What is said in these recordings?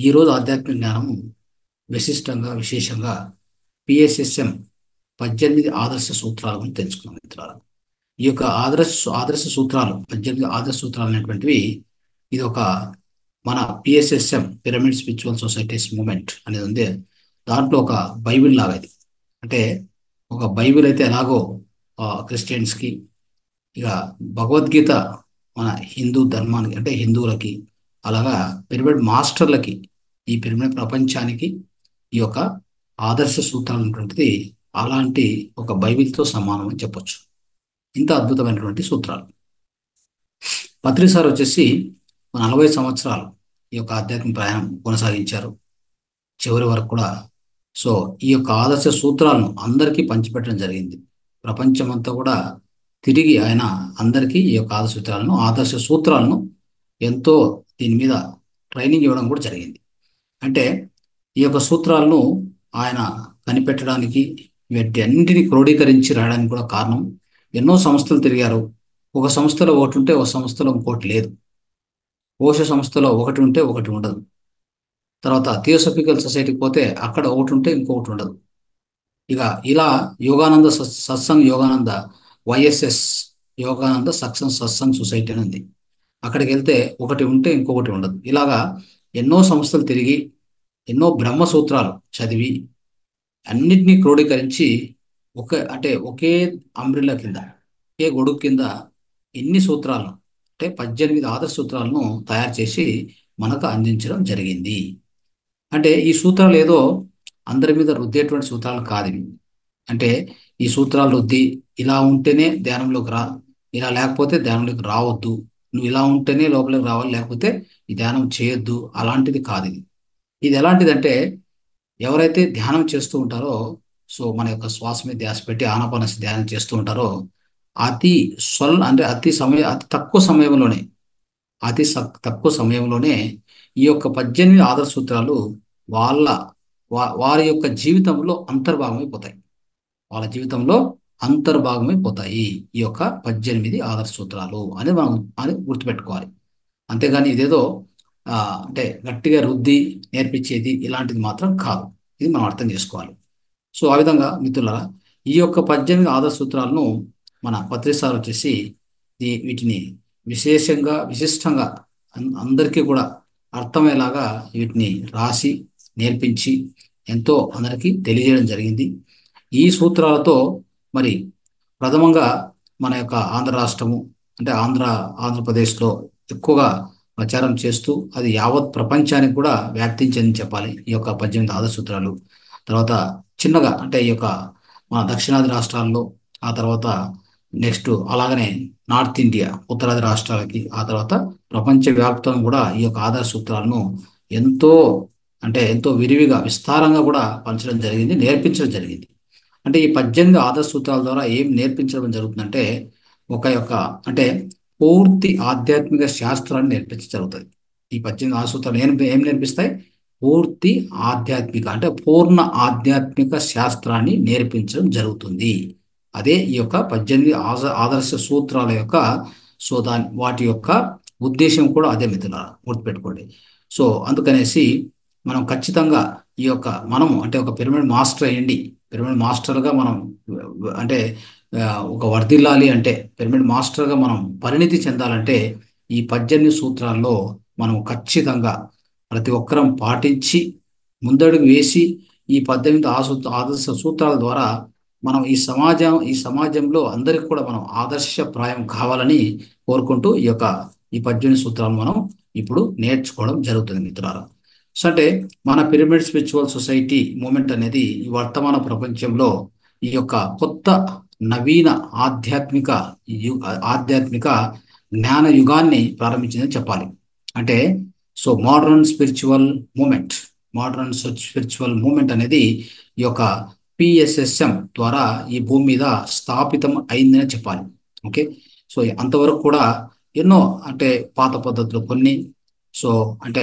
ఈరోజు ఆధ్యాత్మిక జ్ఞానం విశేషంగా పిఎస్ఎస్ఎం 18 ఆదర్శ సూత్రాల గురించి తెలుసుకున్నాం మిత్రులారా. ఈ యొక్క ఆదర్శ సూత్రాలు 18 ఆదర్శ సూత్రాలు అనేటువంటివి ఇది ఒక మన PSSM pyramid spiritual societies moment అనేది ఉంది. దాంట్లో ఒక బైబిల్ లాగా ఇది. అంటే ఒక బైబిల్ అయితే ఎలాగో క్రిస్టియన్స్కి, ఇక భగవద్గీత మన హిందూ ధర్మానికి అంటే హిందువులకి, అలాగా పిరమిడ్ మాస్టర్లకి, ఈ పిరమిడ్ ప్రపంచానికి ఈ యొక్క ఆదర్శ సూత్రాలు అనేటువంటిది అలాంటి ఒక బైబిల్తో సమానం అని చెప్పొచ్చు. ఇంత అద్భుతమైనటువంటి సూత్రాలు. పత్రి సార్ వచ్చేసి 40 సంవత్సరాలు ఈ యొక్క ఆధ్యాత్మిక ప్రయాణం కొనసాగించారు చివరి వరకు కూడా. సో ఈ యొక్క ఆదర్శ సూత్రాలను అందరికీ పంచిపెట్టడం జరిగింది. ప్రపంచమంతా కూడా తిరిగి ఆయన అందరికీ ఈ యొక్క ఆదర్శ సూత్రాలను ఎంతో దీని మీద ట్రైనింగ్ ఇవ్వడం కూడా జరిగింది. అంటే ఈ యొక్క సూత్రాలను ఆయన కనిపెట్టడానికి, వీటి అన్నింటినీ క్రోడీకరించి రాయడానికి కూడా కారణం, ఎన్నో సంస్థలు తిరిగారు. ఒక సంస్థలో ఒకటి ఉంటే ఒక సంస్థలో ఇంకోటి లేదు. ఓష సంస్థలో ఒకటి ఉంటే ఒకటి ఉండదు. తర్వాత థియోసఫికల్ సొసైటీకి పోతే అక్కడ ఒకటి ఉంటే ఇంకొకటి ఉండదు. ఇక ఇలా యోగానంద సత్సంగ్ యోగానంద వైఎస్ఎస్ యోగానంద సత్సంగ్ సొసైటీ అని ఉంది. అక్కడికి వెళ్తే ఒకటి ఉంటే ఇంకొకటి ఉండదు. ఇలాగా ఎన్నో సంస్థలు తిరిగి ఎన్నో బ్రహ్మ సూత్రాలు చదివి అన్నిటినీ క్రోడీకరించి ఒకే అంబ్రిల్లా కింద, ఒకే గొడుగు కింద ఎన్ని సూత్రాలను అంటే 18 ఆదర్శ సూత్రాలను తయారు చేసి మనకు అందించడం జరిగింది. అంటే ఈ సూత్రాలు ఏదో అందరి మీద రుద్దేటువంటి సూత్రాలు కాదు ఇవి. అంటే ఈ సూత్రాలు రుద్ది ఇలా ఉంటేనే ధ్యానంలోకి రా, ఇలా లేకపోతే ధ్యానంలోకి రావద్దు, నువ్వు ఇలా ఉంటేనే లోపలికి రావాలి, లేకపోతే ఈ ధ్యానం చేయొద్దు, అలాంటిది కాదు ఇది. ఇది ఎలాంటిదంటే ఎవరైతే ధ్యానం చేస్తూ ఉంటారో, సో మన యొక్క శ్వాస మీద ధ్యాస పెట్టి ఆనాపానసతి ధ్యానం చేస్తూ ఉంటారో, అతి తక్కువ సమయంలోనే తక్కువ సమయంలోనే ఈ యొక్క 18 ఆదర్శ సూత్రాలు వారి యొక్క జీవితంలో అంతర్భాగమైపోతాయి. వాళ్ళ జీవితంలో అంతర్భాగమైపోతాయి ఈ యొక్క 18 ఆదర్శ సూత్రాలు అని గుర్తుపెట్టుకోవాలి. అంతేగాని ఇదేదో అంటే గట్టిగా రుద్ది నేర్పించేది ఇలాంటిది మాత్రం కాదు. ఇది మనం అర్థం చేసుకోవాలి. సో ఆ విధంగా మిత్రులారా, ఈ యొక్క 18 ఆదర్శ సూత్రాలను మన పత్రి సార్ వచ్చేసి వీటిని విశిష్టంగా అందరికీ కూడా అర్థమయ్యేలాగా వీటిని రాసి నేర్పించి ఎంతో అందరికీ తెలియజేయడం జరిగింది. ఈ సూత్రాలతో మరి ప్రథమంగా మన యొక్క ఆంధ్ర రాష్ట్రము అంటే ఆంధ్రప్రదేశ్లో ఎక్కువగా ప్రచారం చేస్తూ అది యావత్ ప్రపంచానికి కూడా వ్యాప్తించిందని చెప్పాలి ఈ యొక్క 18 ఆదర్శ సూత్రాలు. తర్వాత చిన్నగా అంటే ఈ యొక్క మన దక్షిణాది రాష్ట్రాల్లో, ఆ తర్వాత నెక్స్ట్ అలాగనే నార్త్ ఇండియా ఉత్తరాది రాష్ట్రాలకి, ఆ తర్వాత ప్రపంచవ్యాప్తంగా కూడా ఈ యొక్క ఆదర్శ సూత్రాలను ఎంతో విరివిగా విస్తారంగా కూడా పంచడం జరిగింది, నేర్పించడం జరిగింది. అంటే ఈ 18 ఆదర్శ సూత్రాల ద్వారా ఏం నేర్పించడం జరుగుతుందంటే అంటే పూర్తి ఆధ్యాత్మిక శాస్త్రాన్ని నేర్పించడం జరుగుతుంది. ఈ 18 ఆదర్శ సూత్రాలు ఏం నేర్పిస్తాయి? పూర్తి ఆధ్యాత్మిక అంటే పూర్ణ ఆధ్యాత్మిక శాస్త్రాన్ని నేర్పించడం జరుగుతుంది. అదే ఈ యొక్క 18 ఆదర్శ సూత్రాల యొక్క వాటి యొక్క ఉద్దేశం కూడా అదే మిత్రులారా, గుర్తుపెట్టుకోండి. సో అందుకనేసి మనం ఖచ్చితంగా మనము అంటే ఒక పిరమిడ్ మాస్టర్ అయ్యండి, పిరమిడ్ మాస్టర్గా మనం అంటే ఒక వర్ధిల్లాలి అంటే, పిరమిడ్ మాస్టర్గా మనం పరిణితి చెందాలంటే ఈ 18 సూత్రాల్లో మనం ఖచ్చితంగా ప్రతి ఒక్కరం పాటించి ముందడుగు వేసి ఈ 18 ఆదర్శ సూత్రాల ద్వారా మనం ఈ సమాజంలో అందరికి కూడా మనం ఆదర్శప్రాయం కావాలని కోరుకుంటూ ఈ 18 సూత్రాలను మనం ఇప్పుడు నేర్చుకోవడం జరుగుతుంది మిత్రులారా. సో అంటే మన పిరమిడ్ స్పిరిచువల్ సొసైటీ మూమెంట్ అనేది ఈ వర్తమాన ప్రపంచంలో ఈ యొక్క కొత్త నవీన ఆధ్యాత్మిక జ్ఞాన యుగాన్ని ప్రారంభించిందని చెప్పాలి. అంటే సో మోడర్న్ స్పిరిచువల్ మూమెంట్ అనేది ఈ యొక్క పిఎస్ఎస్ఎం ద్వారా ఈ భూమి మీద స్థాపితం అయిందని చెప్పాలి. ఓకే, సో అంతవరకు కూడా ఎన్నో అంటే పాత పద్ధతులు కొన్ని, సో అంటే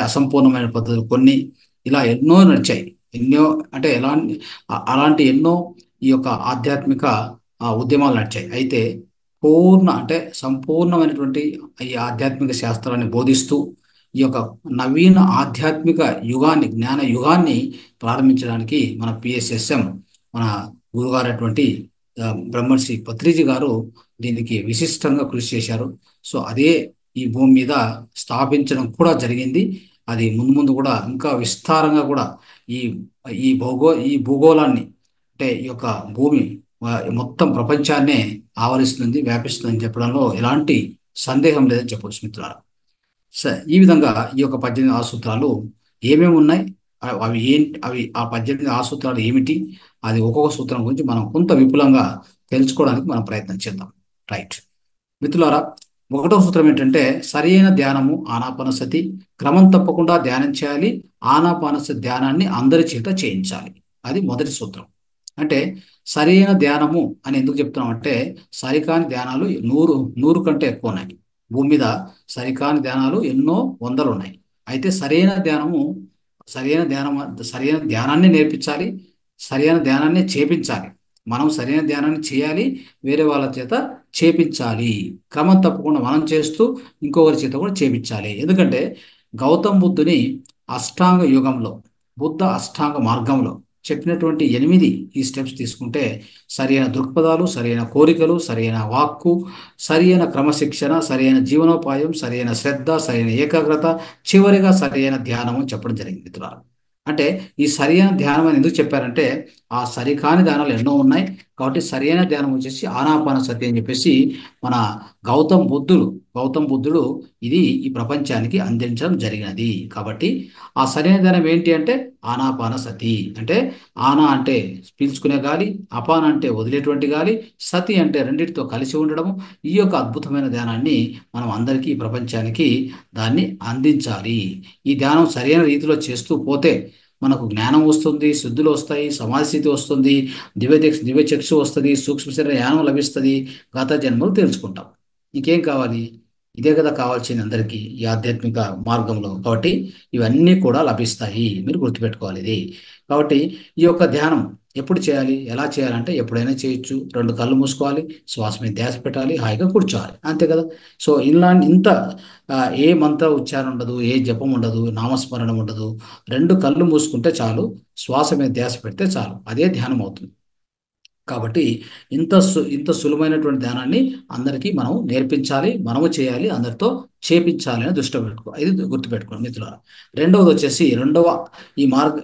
అసంపూర్ణమైన పద్ధతులు కొన్ని, ఇలా ఎన్నో నడిచాయి. అలాంటి ఎన్నో ఈ యొక్క ఆధ్యాత్మిక ఉద్యమాలు నడిచాయి. అయితే సంపూర్ణమైనటువంటి ఈ ఆధ్యాత్మిక శాస్త్రాన్ని బోధిస్తూ ఈ యొక్క నవీన ఆధ్యాత్మిక యుగాన్ని, జ్ఞాన యుగాన్ని ప్రారంభించడానికి మన పిఎస్ఎస్ఎం, మన గురుగారైనటువంటి బ్రహ్మర్షి పత్రిజీ గారు దీనికి విశిష్టంగా కృషి చేశారు. సో అదే ఈ భూమి మీద స్థాపించడం కూడా జరిగింది. అది ముందు ముందు కూడా ఇంకా విస్తారంగా కూడా ఈ ఈ భూగోళాన్ని, అంటే ఈ యొక్క భూమి మొత్తం ప్రపంచాన్నే ఆవరిస్తుంది, వ్యాపిస్తుందని చెప్పడంలో ఎలాంటి సందేహం లేదని చెప్పవచ్చు మిత్రులారా. ఈ విధంగా ఈ యొక్క 18 ఆసూత్రాలు ఏమేమి ఉన్నాయి, అవి ఏంటి, అవి ఆ 18 ఆసూత్రాలు ఏమిటి, అది ఒక్కొక్క సూత్రం గురించి మనం కొంత విపులంగా తెలుసుకోవడానికి మనం ప్రయత్నం చేద్దాం. రైట్ మిత్రులారా, ఒకటో సూత్రం ఏంటంటే సరైన ధ్యానము ఆనాపానసతి, క్రమం తప్పకుండా ధ్యానం చేయాలి, ఆనాపానసతి ధ్యానాన్ని అందరి చేత చేయించాలి. అది మొదటి సూత్రం. అంటే సరైన ధ్యానము అని ఎందుకు చెప్తున్నాం అంటే, సరికాని ధ్యానాలు నూరు కంటే ఎక్కువ ఉన్నాయి భూమి మీద. సరికాని ధ్యానాలు ఎన్నో వందలు ఉన్నాయి. అయితే సరైన ధ్యానాన్ని నేర్పించాలి, సరైన ధ్యానాన్ని చేపించాలి. మనం సరైన ధ్యానాన్ని చేయాలి, వేరే వాళ్ళ చేత చేపించాలి. క్రమం తప్పకుండా మనం చేస్తూ ఇంకొకరి చేత కూడా చేపించాలి. ఎందుకంటే గౌతమ్ బుద్ధుని అష్టాంగ యుగంలో, బుద్ధ అష్టాంగ మార్గంలో చెప్పినటువంటి 8 ఈ స్టెప్స్ తీసుకుంటే సరైన దృక్పథాలు, సరైన కోరికలు, సరైన వాక్కు, సరైన క్రమశిక్షణ, సరైన జీవనోపాయం, సరైన శ్రద్ధ, సరైన ఏకాగ్రత, చివరిగా సరైన ధ్యానం అని చెప్పడం జరిగింది మిత్రులారా. అంటే ఈ సరైన ధ్యానం అని ఎందుకు చెప్పారంటే, ఆ సరికాని ధ్యానాలు ఎన్నో ఉన్నాయి కాబట్టి సరైన ధ్యానం వచ్చేసి ఆనాపానసతి అని చెప్పేసి మన గౌతమ్ బుద్ధుడు ఇది ఈ ప్రపంచానికి అందించడం జరిగినది. కాబట్టి ఆ సరైన ధ్యానం ఏంటి అంటే ఆనాపానసతి. అంటే ఆనా అంటే పీల్చుకునే గాలి, అపాన అంటే వదిలేటువంటి గాలి, సతి అంటే రెండింటితో కలిసి ఉండడము. ఈ యొక్క అద్భుతమైన ధ్యానాన్ని మనం అందరికీ, ఈ ప్రపంచానికి దాన్ని అందించాలి. ఈ ధ్యానం సరైన రీతిలో చేస్తూ పోతే మనకు జ్ఞానం వస్తుంది, సిద్ధులు వస్తాయి, సమాధి స్థితి వస్తుంది, దివ్యచక్షు వస్తుంది, సూక్ష్మ శరీర జ్ఞానం లభిస్తుంది, గత జన్మలు తెలుసుకుంటాం. ఇంకేం కావాలి? ఇదే కదా కావాల్సింది అందరికీ ఈ ఆధ్యాత్మిక మార్గంలో. కాబట్టి ఇవన్నీ కూడా లభిస్తాయి, మీరు గుర్తుపెట్టుకోవాలి ఇది. కాబట్టి ఈ యొక్క ధ్యానం ఎప్పుడు చేయాలి, ఎలా చేయాలంటే ఎప్పుడైనా చేయొచ్చు. 2 కళ్ళు మూసుకోవాలి, శ్వాస మీద ధ్యాస పెట్టాలి, హాయిగా కూర్చోవాలి, అంతే కదా. సో ఇంత ఏ మంత్ర ఉచ్చారణ ఉండదు, ఏ జపం ఉండదు, నామస్మరణ ఉండదు. 2 కళ్ళు మూసుకుంటే చాలు, శ్వాస మీద ధ్యాస పెడితే చాలు, అదే ధ్యానం అవుతుంది. కాబట్టి ఇంత సులువైనటువంటి ధ్యానాన్ని అందరికీ మనం నేర్పించాలి, మనము చేయాలి, అందరితో చేపించాలి అని ఇది గుర్తుపెట్టుకోండి మిత్రులారా. రెండవది వచ్చేసి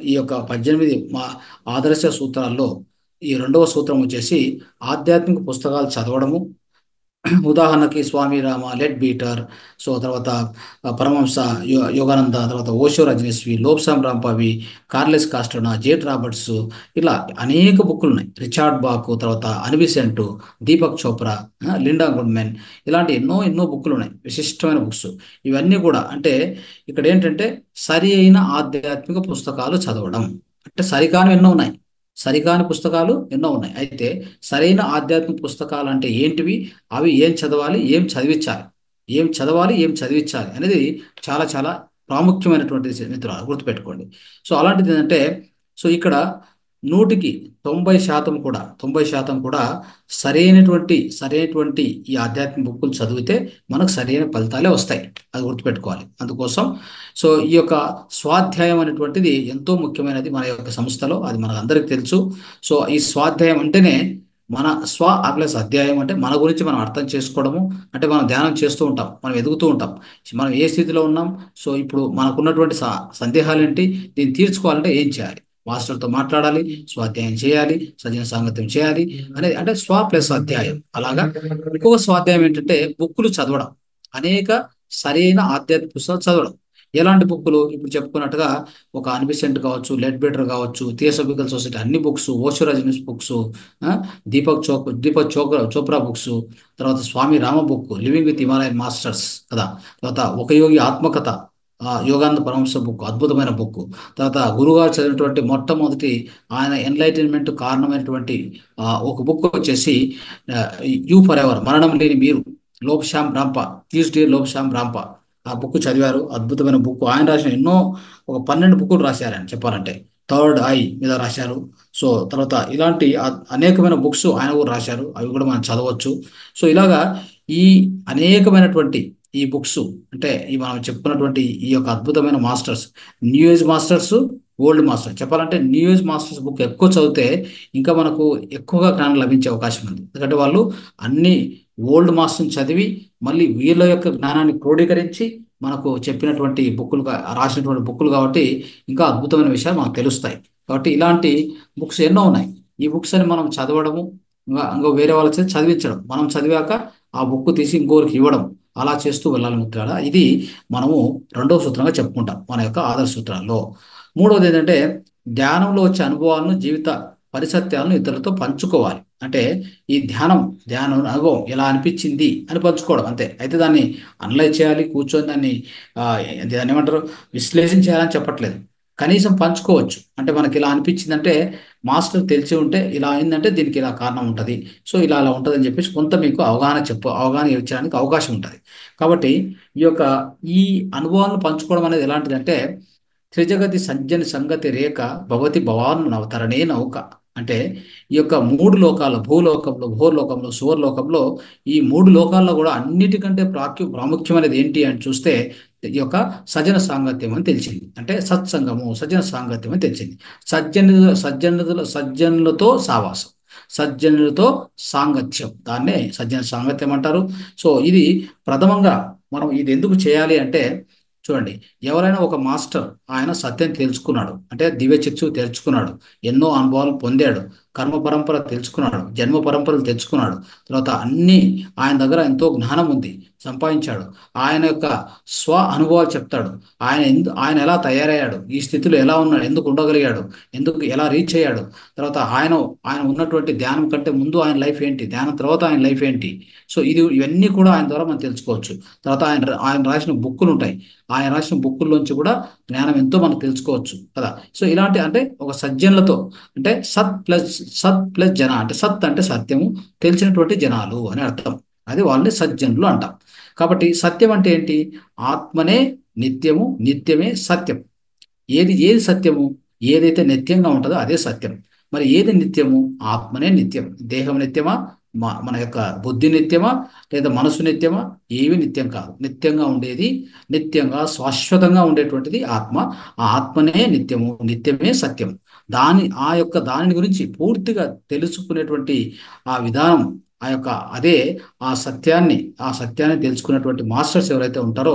ఈ యొక్క 18 ఆదర్శ సూత్రాల్లో ఈ రెండవ సూత్రం వచ్చేసి ఆధ్యాత్మిక పుస్తకాలు చదవడము. ఉదాహరణకి స్వామి రామ, లెడ్ బీటర్, సో తర్వాత పరమహంస యోగానంద, తర్వాత ఓషో రజనీశ్వి, లోబ్సామ్ రాంపవి, కార్లెస్ కాస్టోనా, జేట్ రాబర్ట్స్, ఇలా అనేక బుక్కులు ఉన్నాయి. రిచార్డ్ బాక్, తర్వాత Annie Besant, Deepak Chopra, Linda Goodman, ఇలాంటి ఎన్నో బుక్కులు ఉన్నాయి, విశిష్టమైన బుక్స్. ఇవన్నీ కూడా అంటే ఇక్కడ ఏంటంటే సరి అయిన ఆధ్యాత్మిక పుస్తకాలు చదవడం. అంటే సరికాని పుస్తకాలు ఎన్నో ఉన్నాయి. అయితే సరైన ఆధ్యాత్మిక పుస్తకాలు అంటే ఏంటివి, అవి ఏం చదవాలి, ఏం చదివించాలి అనేది చాలా చాలా ప్రాముఖ్యమైనటువంటి మిత్రులు గుర్తుపెట్టుకోండి. సో అలాంటిది ఏంటంటే, సో ఇక్కడ 100కి 90% కూడా సరైనటువంటి ఈ ఆధ్యాత్మిక బుక్కులు చదివితే మనకు సరైన ఫలితాలే వస్తాయి. అది గుర్తుపెట్టుకోవాలి. అందుకోసం సో ఈ యొక్క స్వాధ్యాయం అనేటువంటిది ఎంతో ముఖ్యమైనది మన యొక్క సంస్థలో, అది మనకు అందరికీ తెలుసు. సో ఈ స్వాధ్యాయం అంటేనే మన ప్లస్ అధ్యాయం అంటే మన గురించి మనం అర్థం చేసుకోవడము. అంటే మనం ధ్యానం చేస్తూ ఉంటాం, మనం ఎదుగుతూ ఉంటాం, మనం ఏ స్థితిలో ఉన్నాం, సో ఇప్పుడు మనకున్నటువంటి సందేహాలు ఏంటి, దీన్ని తీర్చుకోవాలంటే ఏం చేయాలి, మాస్టర్తో మాట్లాడాలి, స్వాధ్యాయం చేయాలి, సజన సాంగత్యం చేయాలి అనేది అంటే ప్లస్ అధ్యాయం. అలాగా ఇంకొక స్వాధ్యాయం ఏంటంటే బుక్కులు చదవడం, అనేక సరైన ఆధ్యాత్మిక పుస్తకాలు చదవడం. ఎలాంటి బుక్కులు? ఇప్పుడు చెప్పుకున్నట్టుగా ఒక అన్బిసెంట్ కావచ్చు, లెడ్ బెటర్ కావచ్చు, థియోసఫికల్ సొసైటీ అన్ని books, Osho Rajneesh books, Deepak Chopra books, తర్వాత Swami Rama book living with Himalayan masters కదా, తర్వాత ఒక యోగి ఆత్మకథ, యోగానంద పరమహంస బుక్ అద్భుతమైన బుక్, తర్వాత గురుగారు చదివినటువంటి మొట్టమొదటి ఆయన ఎన్లైటన్మెంట్ కారణమైనటువంటి ఒక బుక్ వచ్చేసి యూ ఫర్ ఎవర్, మరణం లేని మీరు, లోబ్సామ్ రాంపా, ట్యూస్డే లోబ్సామ్ రాంపా. ఆ బుక్ చదివారు, అద్భుతమైన బుక్. ఆయన రాసిన ఒక 12 బుక్కులు రాశారు ఆయన చెప్పాలంటే. థర్డ్ ఐ మీద రాశారు. సో తర్వాత ఇలాంటి అనేకమైన బుక్స్ ఆయన కూడా రాశారు, అవి కూడా మనం చదవచ్చు. సో ఇలాగా ఈ అనేకమైనటువంటి ఈ బుక్స్ అంటే ఈ మనం చెప్పుకున్నటువంటి ఈ యొక్క అద్భుతమైన masters, new age masters, old masters. చెప్పాలంటే న్యూ ఏజ్ మాస్టర్స్ బుక్ ఎక్కువ చదివితే ఇంకా మనకు ఎక్కువగా జ్ఞానం లభించే అవకాశం ఉంది. ఎందుకంటే వాళ్ళు అన్ని ఓల్డ్ మాస్టర్ని చదివి మళ్ళీ వీళ్ళ యొక్క జ్ఞానాన్ని క్రోడీకరించి మనకు చెప్పినటువంటి బుక్కులు రాసినటువంటి బుక్కులు కాబట్టి ఇంకా అద్భుతమైన విషయాలు మనకు తెలుస్తాయి. కాబట్టి ఇలాంటి బుక్స్ ఎన్నో ఉన్నాయి. ఈ బుక్స్ అని మనం చదవడము, ఇంకా వేరే వాళ్ళ చేత చదివించడం, మనం చదివాక ఆ బుక్ తీసి ఇంకోరికి ఇవ్వడం, అలా చేస్తూ వెళ్ళాలి మిత్రులారా. ఇది మనము రెండవ సూత్రంగా చెప్పుకుంటాం మన యొక్క ఆదర్శ సూత్రాల్లో. మూడవది ఏంటంటే ధ్యానంలో వచ్చే అనుభవాలను, జీవిత పరిసత్యాలను ఇతరులతో పంచుకోవాలి. అంటే ఈ ధ్యానం అనుభవం ఎలా అనిపించింది అని పంచుకోవడం అంతే. అయితే దాన్ని అనలైజ్ చేయాలి, కూర్చొని ఆ, దాన్ని ఏమంటారు, విశ్లేషణ చేయాలని చెప్పట్లేదు. కనీసం పంచుకోవచ్చు. అంటే మనకి ఇలా అనిపించిందంటే మాస్టర్ తెలిసి ఉంటే ఇలా అయిందంటే దీనికి ఇలా కారణం ఉంటుంది, సో ఇలా అలా ఉంటుంది అని చెప్పేసి కొంత మీకు అవగాహన ఇచ్చడానికి అవకాశం ఉంటుంది. కాబట్టి ఈ యొక్క ఈ అనుభవాలను పంచుకోవడం అనేది ఎలాంటిదంటే త్రిజగతి సజ్జని సంగతి రేఖ భవతి భవాను నవతరణే నౌక. అంటే ఈ యొక్క మూడు లోకాల భూలోకంలో, భూలోకంలో, సువర్లోకంలో, ఈ మూడు లోకాల్లో కూడా అన్నిటికంటే ప్రాముఖ్యమైనది ఏంటి అని చూస్తే ఈ యొక్క సజ్జన సాంగత్యం అని తెలిసింది. అంటే సత్సంగము, సజ్జన సాంగత్యం అని తెలిసింది. సజ్జనులతో సావాసం, సజ్జనులతో సాంగత్యం, దాన్నే సజ్జన సాంగత్యం అంటారు. సో ఇది ప్రథమంగా మనం ఇది ఎందుకు చేయాలి అంటే చూడండి, ఎవరైనా ఒక మాస్టర్ ఆయన సత్యం తెలుసుకున్నాడు అంటే దివ్య చక్షు తెరుచుకున్నాడు, ఎన్నో అనుభవాలు పొందాడు, కర్మ పరంపర తెలుసుకున్నాడు, జన్మ పరంపరలు తెచ్చుకున్నాడు, తర్వాత అన్ని ఆయన దగ్గర ఎంతో జ్ఞానం ఉంది, సంపాదించాడు. ఆయన యొక్క స్వ అనుభవాలు చెప్తాడు. ఆయన ఎలా తయారయ్యాడు, ఈ స్థితిలో ఎలా ఉన్నాడు, ఎందుకు ఉండగలిగాడు, ఎందుకు ఎలా రీచ్ అయ్యాడు, తర్వాత ఆయన ఆయన ఉన్నటువంటి ధ్యానం కంటే ముందు ఆయన లైఫ్ ఏంటి, ధ్యానం తర్వాత ఆయన లైఫ్ ఏంటి. సో ఇవన్నీ కూడా ఆయన ద్వారా మనం తెలుసుకోవచ్చు. తర్వాత ఆయన రాసిన బుక్కులు ఉంటాయి. ఆయన రాసిన బుక్కుల్లోంచి కూడా జ్ఞానం ఎంతో మనం తెలుసుకోవచ్చు కదా. సో ఇలాంటి అంటే ఒక సజ్జనులతో, అంటే సత్ ప్లస్ జన, అంటే సత్ అంటే సత్యము, తెలిసినటువంటి జనాలు అని అర్థం. అది వాళ్ళని సజ్జనులు అంటాం. కాబట్టి సత్యం అంటే ఏంటి? ఆత్మనే నిత్యము, నిత్యమే సత్యం. ఏది ఏది సత్యము? ఏదైతే నిత్యంగా ఉంటుందో అదే సత్యం. మరి ఏది నిత్యము? ఆత్మనే నిత్యం. దేహం నిత్యమా, మన యొక్క బుద్ధి నిత్యమా, లేదా మనసు నిత్యమా? ఏవి నిత్యం కాదు. నిత్యంగా ఉండేది, నిత్యంగా శాశ్వతంగా ఉండేటువంటిది ఆత్మ. ఆ ఆత్మనే నిత్యము, నిత్యమే సత్యం. దానిని గురించి పూర్తిగా తెలుసుకునేటువంటి ఆ విధానం, అదే ఆ సత్యాన్ని తెలుసుకున్నటువంటి మాస్టర్స్ ఎవరైతే ఉంటారో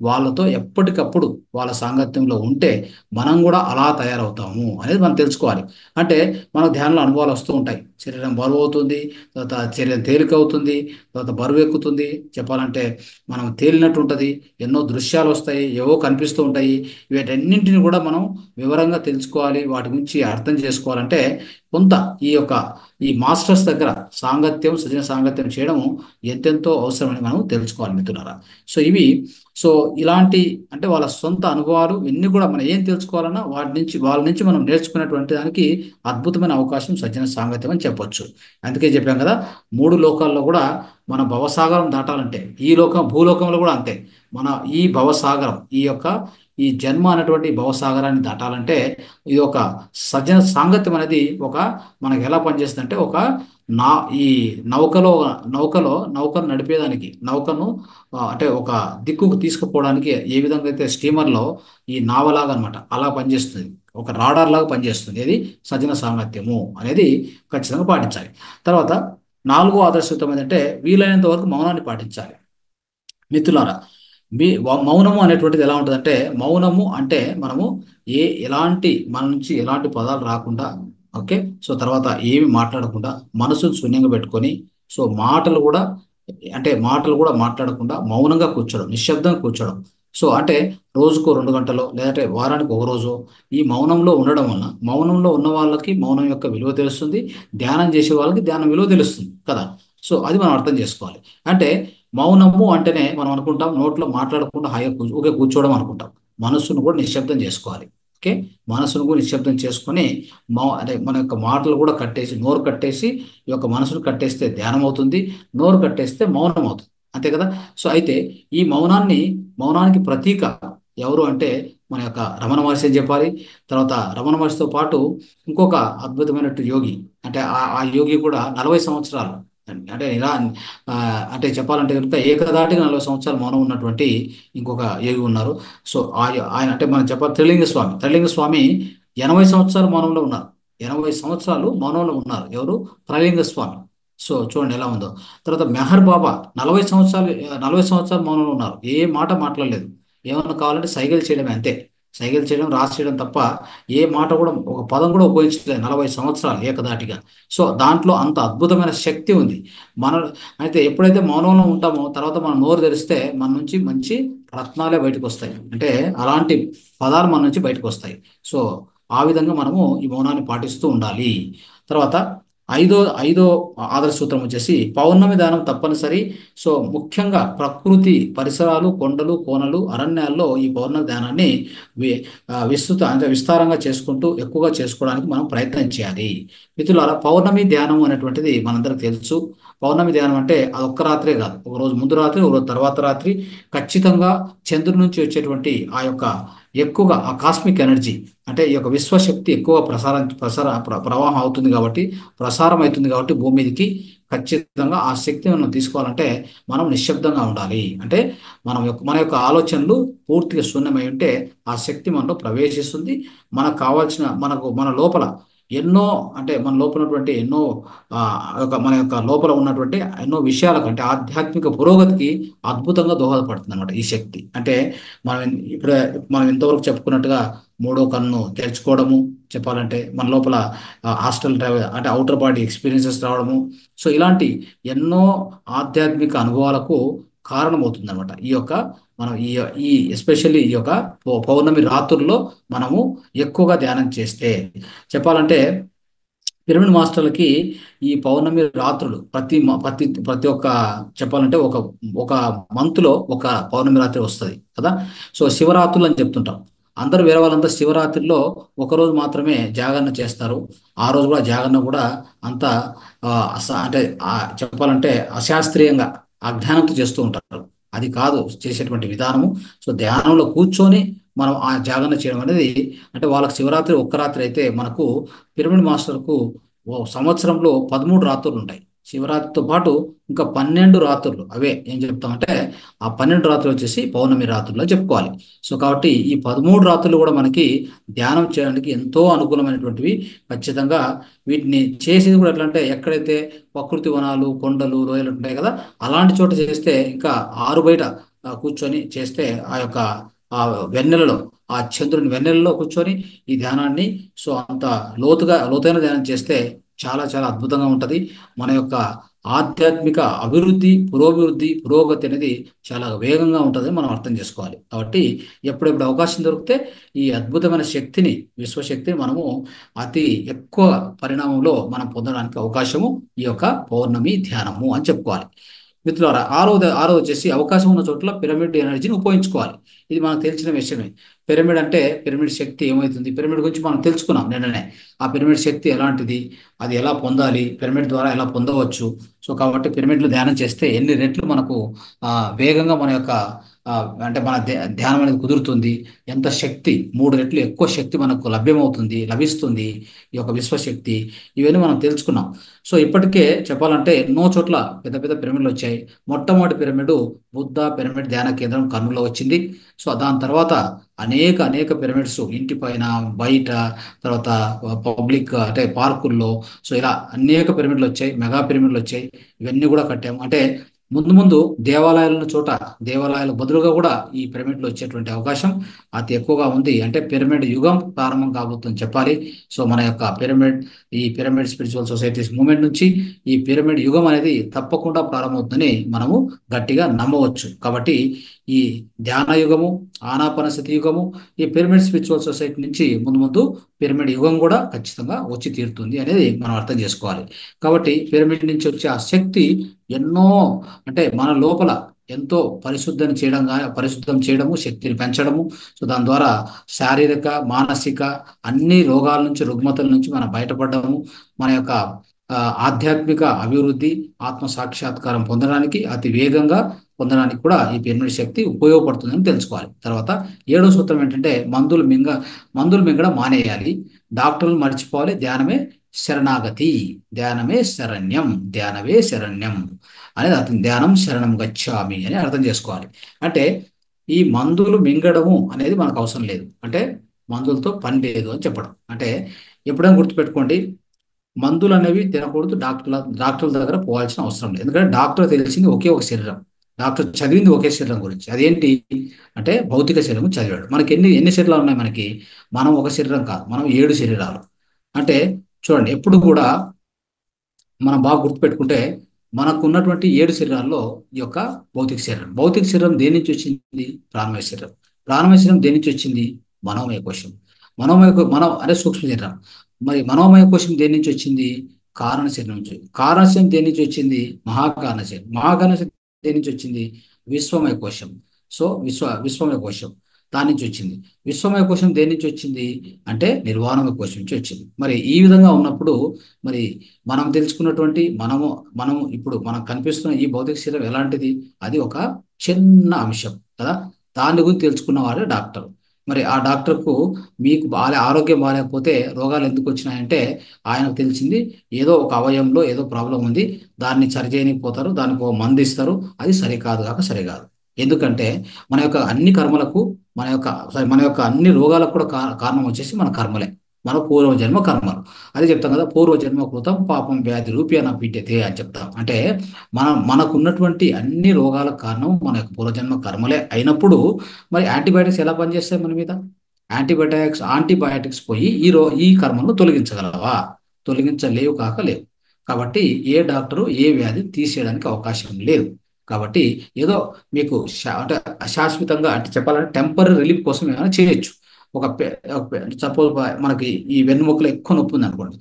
వాళ్ళతో ఎప్పటికప్పుడు వాళ్ళ సాంగత్యంలో ఉంటే మనం కూడా అలా తయారవుతాము అనేది మనం తెలుసుకోవాలి. అంటే మనకు ధ్యానంలో అనుభవాలు వస్తూ ఉంటాయి. శరీరం బరువు అవుతుంది, తర్వాత శరీరం తేలిక అవుతుంది, తర్వాత బరువు ఎక్కుతుంది. చెప్పాలంటే మనం తేలినట్టు ఉంటుంది, ఎన్నో దృశ్యాలు వస్తాయి, ఏవో కనిపిస్తూ ఉంటాయి. వీటన్నింటిని కూడా మనం వివరంగా తెలుసుకోవాలి, వాటి గురించి అర్థం చేసుకోవాలంటే కొంత ఈ మాస్టర్స్ దగ్గర సజన సాంగత్యం చేయడం ఎంతెంతో అవసరమని మనం తెలుసుకోవాలి మిత్రులారా. సో సో ఇలాంటి అంటే వాళ్ళ సొంత అనుభవాలు ఇన్ని కూడా మనం ఏం తెలుసుకోవాలన్నా వాళ్ళ నుంచి మనం నేర్చుకునేటువంటి దానికి అద్భుతమైన అవకాశం సజ్జన సాంగత్యం అని చెప్పొచ్చు. అందుకే చెప్పాం కదా, మూడు లోకాల్లో కూడా మన భవసాగరం దాటాలంటే భూలోకంలో కూడా అంతే. మన ఈ భవసాగరం, ఈ జన్మ అనేటువంటి భవసాగరాన్ని దాటాలంటే ఇది ఒక సజ్జన సాంగత్యం అనేది మనకి ఎలా పనిచేస్తుంది అంటే నా ఈ నౌకను నడిపేదానికి, నౌకను అంటే ఒక దిక్కుకు తీసుకుపోవడానికి ఏ విధంగా అయితే స్టీమర్లో ఈ నావలాగా అనమాట అలా పనిచేస్తుంది, ఒక రాడార్ లాగా పనిచేస్తుంది. ఇది సజ్జన సాంగత్యము అనేది ఖచ్చితంగా పాటించాలి. తర్వాత నాలుగో ఆదర్శం ఏంటంటే వీలైనంత వరకు మౌనాన్ని పాటించాలి మిత్రులారా. మౌనము అనేటువంటిది ఎలా ఉంటుందంటే, మౌనము అంటే మనము మన నుంచి ఎలాంటి పదాలు రాకుండా, ఓకే, సో తర్వాత ఏమి మాట్లాడకుండా మనసును శూన్యంగా పెట్టుకొని, సో మాటలు కూడా మాట్లాడకుండా మౌనంగా కూర్చోడం, నిశ్శబ్దంగా కూర్చోడం. సో అంటే రోజుకో 2 గంటలో లేదంటే వారానికి ఒక రోజు ఈ మౌనంలో ఉండడం వలన మౌనంలో ఉన్న వాళ్ళకి మౌనం యొక్క విలువ తెలుస్తుంది, ధ్యానం చేసే వాళ్ళకి ధ్యానం విలువ తెలుస్తుంది కదా. సో అది మనం అర్థం చేసుకోవాలి. అంటే మౌనము అంటేనే మనం అనుకుంటాం నోట్లో మాట్లాడకుండా హాయిగా ఊకే కూర్చోవడం అనుకుంటాం. మనస్సును కూడా నిశ్శబ్దం చేసుకోవాలి. ఓకే, మనసును కూడా నిశ్శబ్దం చేసుకొని అంటే మన యొక్క మాటలు కూడా కట్టేసి, నోరు కట్టేసి ఈ యొక్క మనసును కట్టేస్తే ధ్యానం అవుతుంది, నోరు కట్టేస్తే మౌనం అవుతుంది, అంతే కదా. సో అయితే ఈ మౌనానికి ప్రతీక ఎవరు అంటే మన యొక్క రమణ మహర్షి అని చెప్పాలి. తర్వాత రమణ మహర్షితో పాటు ఇంకొక అద్భుతమైనట్టు యోగి, అంటే ఆ యోగి కూడా 40 సంవత్సరాలు అంటే ఆ, అంటే చెప్పాలంటే కనుక ఏకధాటిగా 40 సంవత్సరాలు మౌనం ఉన్నటువంటి ఇంకొక యోగి ఉన్నారు. సో ఆయన అంటే మనం చెప్పాలి త్రిలింగ స్వామి 80 సంవత్సరాలు మౌనంలో ఉన్నారు. 80 సంవత్సరాలు మౌనంలో ఉన్నారు. ఎవరు? త్రిలింగ స్వామి. సో చూడండి ఎలా ఉందో. తర్వాత మెహర్ బాబా 40 సంవత్సరాలు మౌనంలో ఉన్నారు. ఏ మాట మాట్లాడలేదు. ఏమన్నా కావాలంటే సైగలు చేయడమే అంతే. సైగలు చేయడం, రాసేయడం తప్ప ఏ మాట కూడా, ఒక పదం కూడా ఉపయోగించలేదు 40 సంవత్సరాలు ఏకధాటిగా. సో దాంట్లో అంత అద్భుతమైన శక్తి ఉంది. మన అయితే ఎప్పుడైతే మౌనంలో ఉంటామో తర్వాత మనం నోరు తెరిస్తే మన నుంచి మంచి రత్నాలే బయటకు వస్తాయి. అంటే అలాంటి పదాలు మన నుంచి బయటకు వస్తాయి. సో ఆ విధంగా మనము ఈ మౌనాన్ని పాటిస్తూ ఉండాలి. తర్వాత ఐదో ఐదో ఆదర్శ సూత్రం వచ్చేసి పౌర్ణమి దానం తప్పనిసరి. సో ముఖ్యంగా ప్రకృతి పరిసరాలు, కొండలు, కోనలు, అరణ్యాల్లో ఈ పౌర్ణమి దానాన్ని అంటే విస్తారంగా చేసుకుంటూ ఎక్కువగా చేసుకోవడానికి మనం ప్రయత్నం చేయాలి. మిత్రులారా, పౌర్ణమి ధ్యానం అనేటువంటిది మనందరికి తెలుసు. పౌర్ణమి ధ్యానం అంటే అది ఒక్క రాత్రే కాదు, ఒక రోజు ముందు రాత్రి, ఒక రోజు తర్వాత రాత్రి ఖచ్చితంగా చంద్రుడి నుంచి వచ్చేటువంటి ఆ యొక్క ఎక్కువగా ఆ కాస్మిక్ ఎనర్జీ, అంటే ఈ యొక్క విశ్వశక్తి ఎక్కువ ప్రవాహం అవుతుంది కాబట్టి, ప్రసారం అవుతుంది కాబట్టి భూమి మీదకి ఖచ్చితంగా ఆ శక్తిని మనం తీసుకోవాలంటే మనం నిశ్శబ్దంగా ఉండాలి. అంటే మన యొక్క ఆలోచనలు పూర్తిగా శూన్యమై ఉంటే ఆ శక్తి మనలో ప్రవేశిస్తుంది. మనకు కావాల్సిన మన లోపల ఎన్నో, అంటే మన లోపల ఉన్నటువంటి ఎన్నో మన యొక్క లోపల ఉన్నటువంటి ఎన్నో విషయాలకు, అంటే ఆధ్యాత్మిక పురోగతికి అద్భుతంగా దోహదపడుతుంది అనమాట ఈ శక్తి. అంటే ఇప్పుడు మనం ఇంతవరకు చెప్పుకున్నట్టుగా మూడో కన్ను తెరుచుకోవడము, చెప్పాలంటే మన లోపల హాస్టల్ ట్రావెల్ అంటే అవుటర్ బాడీ ఎక్స్పీరియన్సెస్ రావడము. సో ఇలాంటి ఎన్నో ఆధ్యాత్మిక అనుభవాలకు కారణమవుతుంది అనమాట ఈ యొక్క మనం ఈ ఎస్పెషల్లీ ఈ యొక్క పౌర్ణమి రాత్రుల్లో మనము ఎక్కువగా ధ్యానం చేస్తే. చెప్పాలంటే పిరమిడ్ మాస్టర్లకి ఈ పౌర్ణమి రాత్రులు ప్రతి ఒక్క, చెప్పాలంటే ఒక ఒక మంత్లో ఒక పౌర్ణమి రాత్రి వస్తుంది కదా. సో శివరాత్రులు అని చెప్తుంటాం. అందరూ వేరే వాళ్ళంతా శివరాత్రిలో ఒకరోజు మాత్రమే జాగరణ చేస్తారు. ఆ రోజు కూడా జాగరణ కూడా అంత అంటే చెప్పాలంటే అశాస్త్రీయంగా అజ్ఞానంతో చేస్తూ ఉంటారు. అది కాదు చేసేటువంటి విధానము. సో ధ్యానంలో కూర్చొని మనం ఆ జాగరణ చేయడం అనేది, అంటే వాళ్ళకి శివరాత్రి ఒక్క రాత్రి అయితే, మనకు పిరమిడ్ మాస్టర్కు సంవత్సరంలో 13 రాత్రులు ఉంటాయి. శివరాత్రితో పాటు ఇంకా 12 రాత్రులు, అవే ఏం చెప్తామంటే ఆ 12 రాత్రులు వచ్చేసి పౌర్ణమి రాత్రులు అని చెప్పుకోవాలి. సో కాబట్టి ఈ 13 రాత్రులు కూడా మనకి ధ్యానం చేయడానికి ఎంతో అనుకూలమైనటువంటివి. ఖచ్చితంగా వీటిని చేసేది కూడా ఎట్లా అంటే, ఎక్కడైతే ప్రకృతి వనాలు, కొండలు, లోయలు ఉంటాయి కదా, అలాంటి చోట చేస్తే, ఇంకా ఆరు బయట కూర్చొని చేస్తే, ఆ యొక్క ఆ వెన్నెలలో, ఆ చంద్రుని వెన్నెలలో కూర్చొని ఈ ధ్యానాన్ని, సో అంత లోతైన ధ్యానం చేస్తే చాలా చాలా అద్భుతంగా ఉంటుంది. మన యొక్క ఆధ్యాత్మిక అభివృద్ధి, పురోగతి అనేది చాలా వేగంగా ఉంటుందని మనం అర్థం చేసుకోవాలి. కాబట్టి ఎప్పుడెప్పుడు అవకాశం దొరికితే ఈ అద్భుతమైన శక్తిని, విశ్వశక్తిని మనము అతి ఎక్కువ పరిణామంలో మనం పొందడానికి అవకాశము ఈ యొక్క పౌర్ణమి ధ్యానము అని చెప్పుకోవాలి. మిత్రులారా, ఆరో వచ్చేసి అవకాశం ఉన్న చోట్ల పిరమిడ్ ఎనర్జీని ఉపయోగించుకోవాలి. ఇది మనకు తెలిసిన విషయమే. పిరమిడ్ శక్తి ఏమవుతుంది, పిరమిడ్ గురించి మనం తెలుసుకున్నాం నిన్ననే. ఆ పిరమిడ్ శక్తి ఎలాంటిది, అది ఎలా పొందాలి, పిరమిడ్ ద్వారా ఎలా పొందవచ్చు. సో కాబట్టి పిరమిడ్లో ధ్యానం చేస్తే ఎన్ని రెట్లు మనకు ఆ, వేగంగా మన యొక్క ఆ, అంటే మన ధ్యానం అనేది కుదురుతుంది. ఎంత శక్తి, 3 రెట్లు ఎక్కువ శక్తి మనకు లభిస్తుంది ఈ యొక్క విశ్వశక్తి. ఇవన్నీ మనం తెలుసుకున్నాం. సో ఇప్పటికే చెప్పాలంటే ఎన్నో చోట్ల పెద్ద పెద్ద పిరమిడ్లు వచ్చాయి. మొట్టమొదటి పిరమిడ్ బుద్ధ పిరమిడ్ ధ్యాన కేంద్రం కర్నూలులో వచ్చింది. సో దాని తర్వాత అనేక అనేక పిరమిడ్స్ ఇంటి పైన, బయట, తర్వాత పబ్లిక్ అంటే పార్కుల్లో, సో ఇలా అనేక పిరమిడ్లు వచ్చాయి, మెగా పిరమిడ్లు వచ్చాయి. ఇవన్నీ కూడా కట్టాము. అంటే ముందు ముందు దేవాలయాల బదులుగా కూడా ఈ పిరమిడ్లు వచ్చేటువంటి అవకాశం అతి ఎక్కువగా ఉంది. అంటే పిరమిడ్ యుగం ప్రారంభం కాబోతుంది చెప్పాలి. సో మన యొక్క ఈ పిరమిడ్ స్పిరిచువల్ సొసైటీస్ మూవ్మెంట్ నుంచి ఈ పిరమిడ్ యుగం అనేది తప్పకుండా ప్రారంభమవుతుందని మనము గట్టిగా నమ్మవచ్చు. కాబట్టి ఈ ధ్యాన యుగము, ఆనాపానసతి యుగము, ఈ పిరమిడ్ స్పిరిచువల్ సొసైటీ నుంచి ముందు ముందు పిరమిడ్ యుగం కూడా ఖచ్చితంగా వచ్చి తీరుతుంది అనేది మనం అర్థం చేసుకోవాలి. కాబట్టి పిరమిడ్ నుంచి వచ్చే ఆ శక్తి ఎన్నో, అంటే మన లోపల ఎంతో పరిశుద్ధం చేయడము, శక్తిని పెంచడము. సో దాని ద్వారా శారీరక, మానసిక అన్ని రోగాల నుంచి, రుగ్మతల నుంచి మనం బయటపడము. మన యొక్క ఆధ్యాత్మిక అభివృద్ధి, ఆత్మ సాక్షాత్కారం పొందడానికి, అతి వేగంగా పొందడానికి కూడా ఈ పిరమిడ్ శక్తి ఉపయోగపడుతుందని తెలుసుకోవాలి. తర్వాత ఏడో సూత్రం ఏంటంటే మందులు మింగడం మానేయాలి. డాక్టర్లు మర్చిపోవాలి, ధ్యానమే శరణాగతి. ధ్యానమే శరణ్యం, ధ్యానమే శరణ్యం అనేది అర్థం. ధ్యానం శరణం గచ్చామి అని అర్థం చేసుకోవాలి. అంటే ఈ మందులు మింగడము అనేది మనకు అవసరం లేదు, అంటే మందులతో పని లేదు అని చెప్పడం. అంటే ఎప్పుడైనా గుర్తుపెట్టుకోండి, మందులు అనేవి తినకూడదు, డాక్టర్ల దగ్గర పోవాల్సిన అవసరం లేదు. ఎందుకంటే డాక్టర్ తెలిసింది ఒకే ఒక శరీరం, డాక్టర్ చదివింది ఒకే శరీరం గురించి. అదేంటి అంటే భౌతిక శరీరం చదివాడు. మనకి ఎన్ని ఎన్ని శరీరాలు ఉన్నాయి మనకి? మనం ఒక శరీరం కాదు, మనం 7 శరీరాలు. అంటే చూడండి, ఎప్పుడు కూడా మనం బాగా గుర్తుపెట్టుకుంటే, మనకు ఉన్నటువంటి 7 శరీరాల్లో ఈ యొక్క భౌతిక శరీరం దేని నుంచి వచ్చింది? ప్రాణమయ శరీరం. ప్రాణమయ శరీరం దేని నుంచి వచ్చింది? మనోమయ కోశం. మనం అనే సూక్ష్మ శరీరం. మరి మనోమయ కోశం దేని నుంచి వచ్చింది? కారణ శరీరం నుంచి. కారణ శరీరం దేని నుంచి వచ్చింది? మహాకారణ శరీరం. మహాకారణ శరీరం దేని నుంచి వచ్చింది? విశ్వమయ కోశం. సో విశ్వమయ కోశం దాని నుంచి వచ్చింది. విశ్వమయ కోశం దేని నుంచి వచ్చింది అంటే నిర్వాణమయ కోశం నుంచి వచ్చింది. మరి ఈ విధంగా ఉన్నప్పుడు, మరి మనం తెలుసుకున్నటువంటి మనము ఇప్పుడు మనకు కనిపిస్తున్న ఈ భౌతిక శరీరం ఎలాంటిది? అది ఒక చిన్న అంశం కదా. దాని గురించి తెలుసుకున్న వాడే డాక్టర్. మరి ఆ డాక్టర్కు మీకు ఆరోగ్యం బాగాలేకపోతే రోగాలు ఎందుకు వచ్చినాయంటే, ఆయనకు తెలిసింది ఏదో ఒక అవయవంలో ఏదో ప్రాబ్లం ఉంది, దాన్ని సరిచేయనిపోతారు, దానికి ఒక మందు ఇస్తారు. అది సరికాదు కాక సరికాదు. ఎందుకంటే మన యొక్క అన్ని కర్మలకు, మన యొక్క అన్ని రోగాలకు కూడా కారణం వచ్చేసి మన కర్మలే, మన పూర్వజన్మ కర్మలు. అదే చెప్తాం కదా, పూర్వజన్మ కృతం పాపం వ్యాధి రూపేణ పీడ్యతే అని చెప్తాం. అంటే మనకు ఉన్నటువంటి అన్ని రోగాలకు కారణం మన యొక్క పూర్వజన్మ కర్మలే అయినప్పుడు, మరి యాంటీబయాటిక్స్ ఎలా పనిచేస్తాయి మన మీద? యాంటీబయాటిక్స్ పోయి ఈ కర్మను తొలగించగలవా? తొలగించలేవు కాక లేవు. కాబట్టి ఏ డాక్టరు ఏ వ్యాధి తీసేయడానికి అవకాశం లేదు. కాబట్టి ఏదో మీకు అంటే శాశ్వతంగా, అంటే చెప్పాలంటే టెంపరీ రిలీఫ్ కోసం ఏమైనా చేయొచ్చు. ఒక సపోజ్ మనకి ఈ వెన్నుముకలో ఎక్కువ నొప్పి ఉంది అనుకోండి,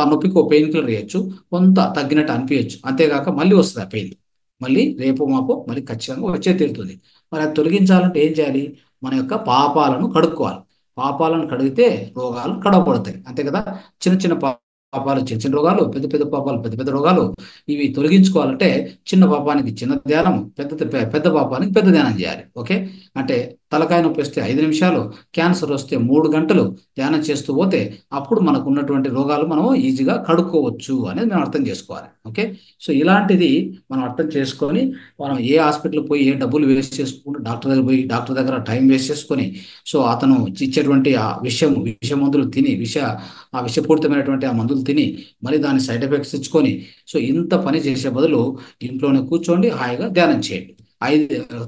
ఆ నొప్పికి ఒక పెయిన్ కిల్లర్ వేయచ్చు, కొంత తగ్గినట్టు అనిపించచ్చు. అంతేగాక మళ్ళీ వస్తుంది ఆ పెయిన్, మళ్ళీ రేపు మాపో మళ్ళీ ఖచ్చితంగా వచ్చే తీరుతుంది. మరి అది తొలగించాలంటే ఏం చేయాలి? మన యొక్క పాపాలను కడుక్కోవాలి. పాపాలను కడిగితే రోగాలు కడగబడతాయి, అంతే కదా. చిన్న చిన్న పాపాలు చిన్న చిన్న రోగాలు, పెద్ద పెద్ద పాపాలు పెద్ద పెద్ద రోగాలు. ఇవి తొలగించుకోవాలంటే చిన్న పాపానికి చిన్న ధ్యానం, పెద్ద పాపానికి పెద్ద ధ్యానం చేయాలి. ఓకే. అంటే తలకాయ నొప్పి వస్తే 5 నిమిషాలు, క్యాన్సర్ వస్తే 3 గంటలు ధ్యానం చేస్తూ పోతే అప్పుడు మనకు ఉన్నటువంటి రోగాలు మనం ఈజీగా కడుక్కోవచ్చు అనేది మనం అర్థం చేసుకోవాలి. ఓకే. సో ఇలాంటిది మనం అర్థం చేసుకొని, మనం ఏ హాస్పిటల్ పోయి ఏ డబ్బులు వేస్ట్ చేసుకుంటూ డాక్టర్ దగ్గర పోయి డాక్టర్ దగ్గర టైం వేస్ట్ చేసుకొని, సో అతను ఇచ్చేటువంటి ఆ విష మందులు తిని, ఆ విషపూరితమైనటువంటి ఆ మందులు తిని మళ్ళీ దాని సైడ్ ఎఫెక్ట్స్ ఇచ్చుకొని, సో ఇంత పని చేసే బదులు ఇంట్లోనే కూర్చోండి, హాయిగా ధ్యానం చేయండి.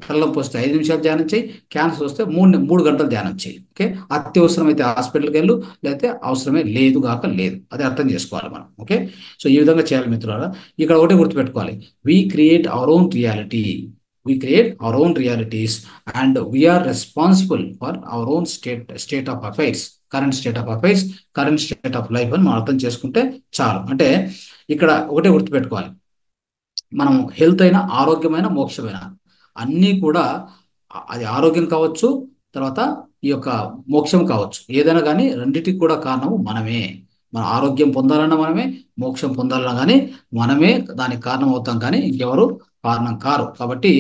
తలనొప్పి వస్తే 5 నిమిషాలు ధ్యానం చేయి, క్యాన్సర్ వస్తే 3 గంటలు ధ్యానం చేయి. ఓకే. అత్యవసరం అయితే హాస్పిటల్కి వెళ్ళు, లేకపోతే అవసరమే లేదు కాక లేదు. అది అర్థం చేసుకోవాలి మనం. ఓకే. సో ఈ విధంగా చేయాలి మిత్రులారా. ఇక్కడ ఒకటే గుర్తుపెట్టుకోవాలి, we create our own reality. We create our own realities and we are responsible for our own state of affairs, current state of affairs, current state of life అని మనం అర్థం చేసుకుంటే చాలు. అంటే ఇక్కడ ఒకటే గుర్తుపెట్టుకోవాలి, మనం హెల్త్ అయినా, ఆరోగ్యమైన, మోక్షమైన అన్నీ కూడా, అది ఆరోగ్యం కావచ్చు, తర్వాత ఈ యొక్క మోక్షం కావచ్చు, ఏదైనా కానీ రెండింటికి కూడా కారణము మనమే. మన ఆరోగ్యం పొందాలన్నా మనమే, మోక్షం పొందాలన్నా కానీ మనమే దానికి కారణం అవుతాం, కానీ ఇంకెవరు కారణం కారు. కాబట్టి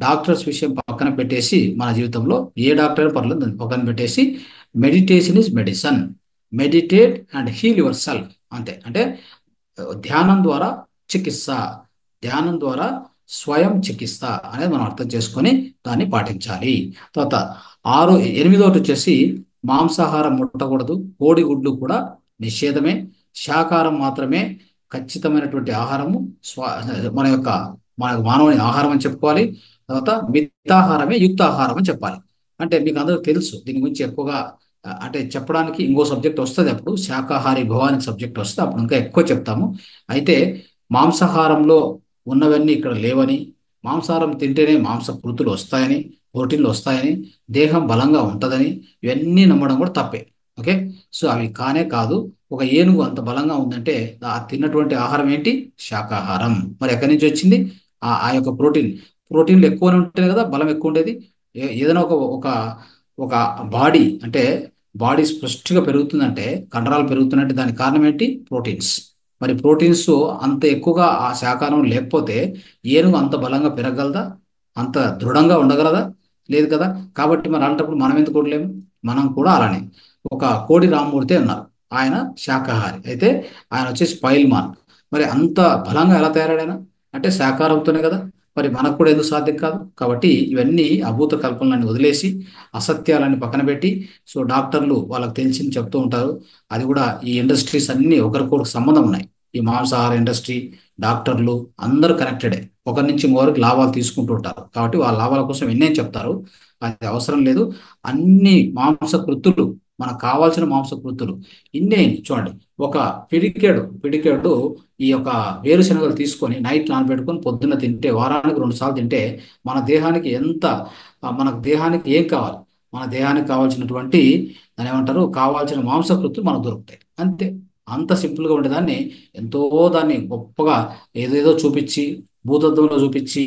డాక్టర్స్ విషయం పక్కన పెట్టేసి, మన జీవితంలో ఏ డాక్టర్ పర్లేదు దాన్ని పక్కన పెట్టేసి, meditation is medicine. Meditate and heal yourself. అంతే. అంటే ధ్యానం ద్వారా చికిత్స, ధ్యానం ద్వారా స్వయం చికిత్స అనేది మనం అర్థం చేసుకొని దాన్ని పాటించాలి. తర్వాత 8వది వచ్చేసి, మాంసాహారం ముట్టకూడదు, కోడిగుడ్లు కూడా నిషేధమే, శాకాహారం మాత్రమే ఖచ్చితమైనటువంటి ఆహారము, మన మానవుని ఆహారం అని చెప్పుకోవాలి. తర్వాత మితాహారమే యుక్తాహారం అని చెప్పాలి. అంటే మీకు అందరూ తెలుసు దీని గురించి ఎక్కువగా, అంటే చెప్పడానికి ఇంకో సబ్జెక్ట్ వస్తుంది, అప్పుడు శాకాహారి భవానికి సబ్జెక్ట్ వస్తుంది, అప్పుడు ఇంకా ఎక్కువ చెప్తాము. అయితే మాంసాహారంలో ఉన్నవన్నీ ఇక్కడ లేవని, మాంసాహారం తింటేనే మాంసకృతులు వస్తాయని, ప్రోటీన్లు వస్తాయని, దేహం బలంగా ఉంటుందని, ఇవన్నీ నమ్మడం కూడా తప్పే. ఓకే. సో అవి కానే కాదు. ఒక ఏనుగు అంత బలంగా ఉందంటే తిన్నటువంటి ఆహారం ఏంటి? శాకాహారం. మరి ఎక్కడి నుంచి వచ్చింది? ఆ యొక్క ప్రోటీన్లు ఎక్కువనే ఉంటాయి కదా, బలం ఎక్కువ ఉండేది. ఏదైనా ఒక ఒక బాడీ, అంటే బాడీ స్పృష్టిగా పెరుగుతుందంటే, కండరాలు పెరుగుతుందంటే దానికి కారణం ఏంటి? ప్రోటీన్స్. మరి ప్రోటీన్స్ అంత ఎక్కువగా ఆ శాకాహారం లేకపోతే ఏనుగు అంత బలంగా పెరగగలదా? అంత దృఢంగా ఉండగలదా? లేదు కదా. కాబట్టి మరి అలాంటప్పుడు మనం ఎందుకు కొట్టలేము? మనం కూడా అలానే. ఒక కోడి రామ్మూర్తి అన్నారు. ఆయన శాకాహారి అయితే ఆయన వచ్చేసి పైల్మాన్. మరి అంత బలంగా ఎలా తయారాడైనా అంటే శాకాహారంతోనే కదా. మరి మనకు కూడా ఎందుకు సాధ్యం కాదు? కాబట్టి ఇవన్నీ అభూత కల్పనలన్నీ వదిలేసి అసత్యాలన్నీ పక్కన పెట్టి, సో డాక్టర్లు వాళ్ళకి తెలిసింది చెప్తూ ఉంటారు. అది కూడా ఈ ఇండస్ట్రీస్ అన్నీ ఒకరికొకరికి సంబంధం ఉన్నాయి. ఈ మాంసాహార ఇండస్ట్రీ, డాక్టర్లు అందరూ కనెక్టెడే. ఒకరి నుంచి ఇంకొకరికి లాభాలు తీసుకుంటూ ఉంటారు. కాబట్టి వాళ్ళ లాభాల కోసం ఎన్నేం చెప్తారు, అది అవసరం లేదు. అన్ని మాంసకృత్తులు, మనకు కావాల్సిన మాంసకృత్తులు ఇన్నే. చూడండి, ఒక పిడికెడు ఈ యొక్క వేరుశనగలు తీసుకొని నైట్ నానబెట్టుకొని పొద్దున్న తింటే, వారానికి 2 సార్లు తింటే మన దేహానికి ఎంత మన దేహానికి ఏం కావాలి, మన దేహానికి కావాల్సినటువంటి దాని ఏమంటారు, కావాల్సిన మాంసకృత్తులు మనకు దొరుకుతాయి అంతే. అంత సింపుల్గా ఉండేదాన్ని ఎంతో దాన్ని గొప్పగా ఏదేదో చూపించి, భూతద్దంలో చూపించి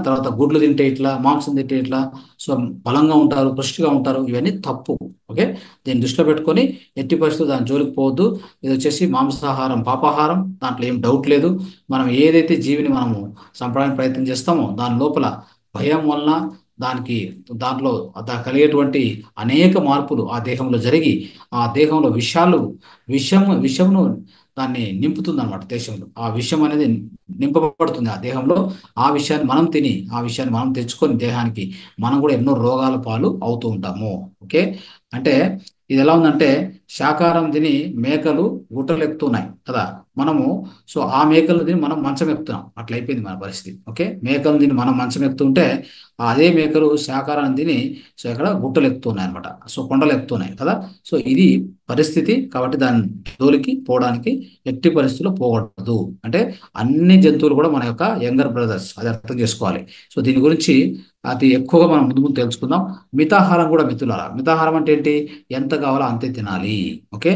తర్వాత గుడ్లు తింటే ఇట్లా, మాంసం తింటే ఇట్లా, సో బలంగా ఉంటారు, పుష్టిగా ఉంటారు, ఇవన్నీ తప్పు. ఓకే, దీన్ని దృష్టిలో పెట్టుకొని ఎట్టి పరిస్థితుల్లో దాని జోలికి పోవద్దు. ఇది వచ్చేసి మాంసాహారం పాపాహారం, దాంట్లో ఏం డౌట్ లేదు. మనం ఏదైతే జీవిని మనము చంపడానికి ప్రయత్నం చేస్తామో దాని లోపల భయం వలన దానికి దాంట్లో కలిగేటువంటి అనేక మార్పులు ఆ దేహంలో జరిగి, ఆ దేహంలో విషమును దాన్ని నింపుతుంది అనమాట. దేశంలో ఆ విషం అనేది నింపబడుతుంది ఆ దేహంలో. ఆ విషయాన్ని మనం తిని, ఆ విషయాన్ని మనం తెచ్చుకొని దేహానికి మనం కూడా ఎన్నో రోగాల పాలు అవుతూ ఉంటాము. ఓకే, అంటే ఇది ఎలా ఉందంటే, శాకాహారం తిని మేకలు గుట్టలు ఎక్కుతున్నాయి కదా, మనము సో ఆ మేకలు తిని మనం మంచం ఎక్కుతున్నాం. అట్లా అయిపోయింది మన పరిస్థితి. ఓకే, మేకలు తిని మనం మంచం ఎక్కుతుంటే అదే మేకలు శాకాహారం తిని సో ఇక్కడ గుట్టలు ఎక్కుతున్నాయి అనమాట, సో కొండలు ఎక్కుతున్నాయి కదా. సో ఇది పరిస్థితి. కాబట్టి దాని జోలికి పోవడానికి ఎట్టి పరిస్థితుల్లో పోకూడదు. అంటే అన్ని జంతువులు కూడా మన యొక్క యంగర్ బ్రదర్స్, అది అర్థం చేసుకోవాలి. సో దీని గురించి అతి ఎక్కువగా మనం ముందు ముందు తెలుసుకుందాం. మితాహారం కూడా మిత్రులారా, మితాహారం అంటే ఏంటి? ఎంత కావాలో అంతే తినాలి. ఓకే,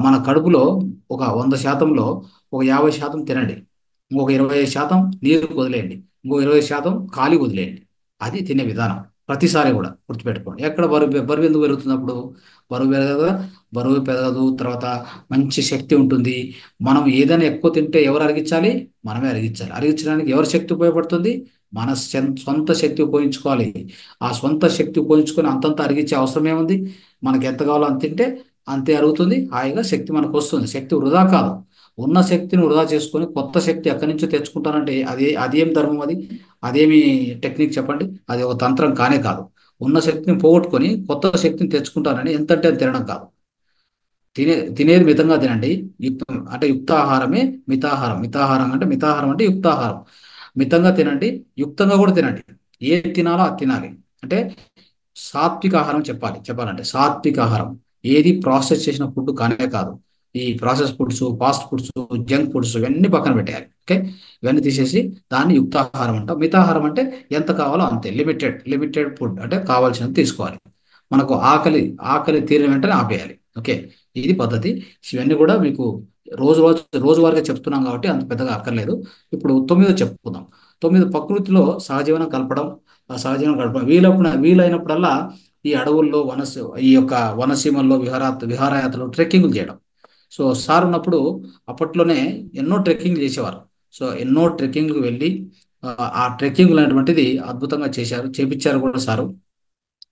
మన కడుపులో ఒక 100%లో ఒక 50% తినండి, ఇంకొక 25% నీరు వదిలేయండి, ఇంకో 20% ఖాళీ వదిలేయండి. అది తినే విధానం. ప్రతిసారి కూడా గుర్తుపెట్టుకోండి. ఎక్కడ బరువు ఎందుకు పెరుగుతున్నప్పుడు? బరువు పెరగదు కదా, బరువు పెరగదు. తర్వాత మంచి శక్తి ఉంటుంది. మనం ఏదైనా ఎక్కువ తింటే ఎవరు అరిగించాలి? మనమే అరిగించాలి. అరిగించడానికి ఎవరి శక్తి ఉపయోగపడుతుంది? మన సొంత శక్తి ఉపయోగించుకోవాలి. ఆ సొంత శక్తి ఉపయోగించుకొని అంతంత అరిగించే అవసరం ఏముంది? మనకి ఎంత కావాలో అంత తింటే అంతే అరుగుతుంది, హాయిగా శక్తి మనకు వస్తుంది. శక్తి వృధా కాదు. ఉన్న శక్తిని వృధా చేసుకొని కొత్త శక్తి ఎక్కడి నుంచో తెచ్చుకుంటానంటే అదేం ధర్మం అది? అదేమి టెక్నిక్ చెప్పండి? అది ఒక తంత్రం కానే కాదు. ఉన్న శక్తిని పోగొట్టుకొని కొత్త శక్తిని తెచ్చుకుంటానని ఎంతంటే అది తినడం కాదు. తినేది మితంగా తినండి. యుక్తాహారమే మితాహారం. మితాహారం అంటే యుక్తాహారం. మితంగా తినండి, యుక్తంగా కూడా తినండి. ఏది తినాలో అది తినాలి. అంటే సాత్విక ఆహారం చెప్పాలంటే సాత్విక ఆహారం. ఏది ప్రాసెస్ చేసిన ఫుడ్ కానే కాదు. ఈ process foods, fast foods, junk foods ఇవన్నీ పక్కన పెట్టేయాలి. ఓకే, ఇవన్నీ తీసేసి దాన్ని యుక్తాహారం అంటాం. మితాహారం అంటే ఎంత కావాలో అంతే, లిమిటెడ్ ఫుడ్, అంటే కావాల్సినంత తీసుకోవాలి. మనకు ఆకలి తీరిన వెంటనే ఆపేయాలి. ఓకే, ఇది పద్ధతి. ఇవన్నీ కూడా మీకు రోజువారీగా చెప్తున్నాం కాబట్టి అంత పెద్దగా అక్కర్లేదు. ఇప్పుడు 9 చెప్పుకుందాం. 9 ప్రకృతిలో సహజీవనం గడపడం వీలైనప్పుడల్లా ఈ అడవుల్లో ఈ యొక్క వనసీమల్లో విహారయాత్రలు, ట్రెక్కింగ్లు చేయడం. సో సార్ ఉన్నప్పుడు అప్పట్లోనే ఎన్నో ట్రెక్కింగ్ చేసేవారు. సో ఎన్నో ట్రెక్కింగ్లకు వెళ్ళి ఆ ట్రెక్కింగ్ అనేటువంటిది అద్భుతంగా చేపించారు కూడా సారు.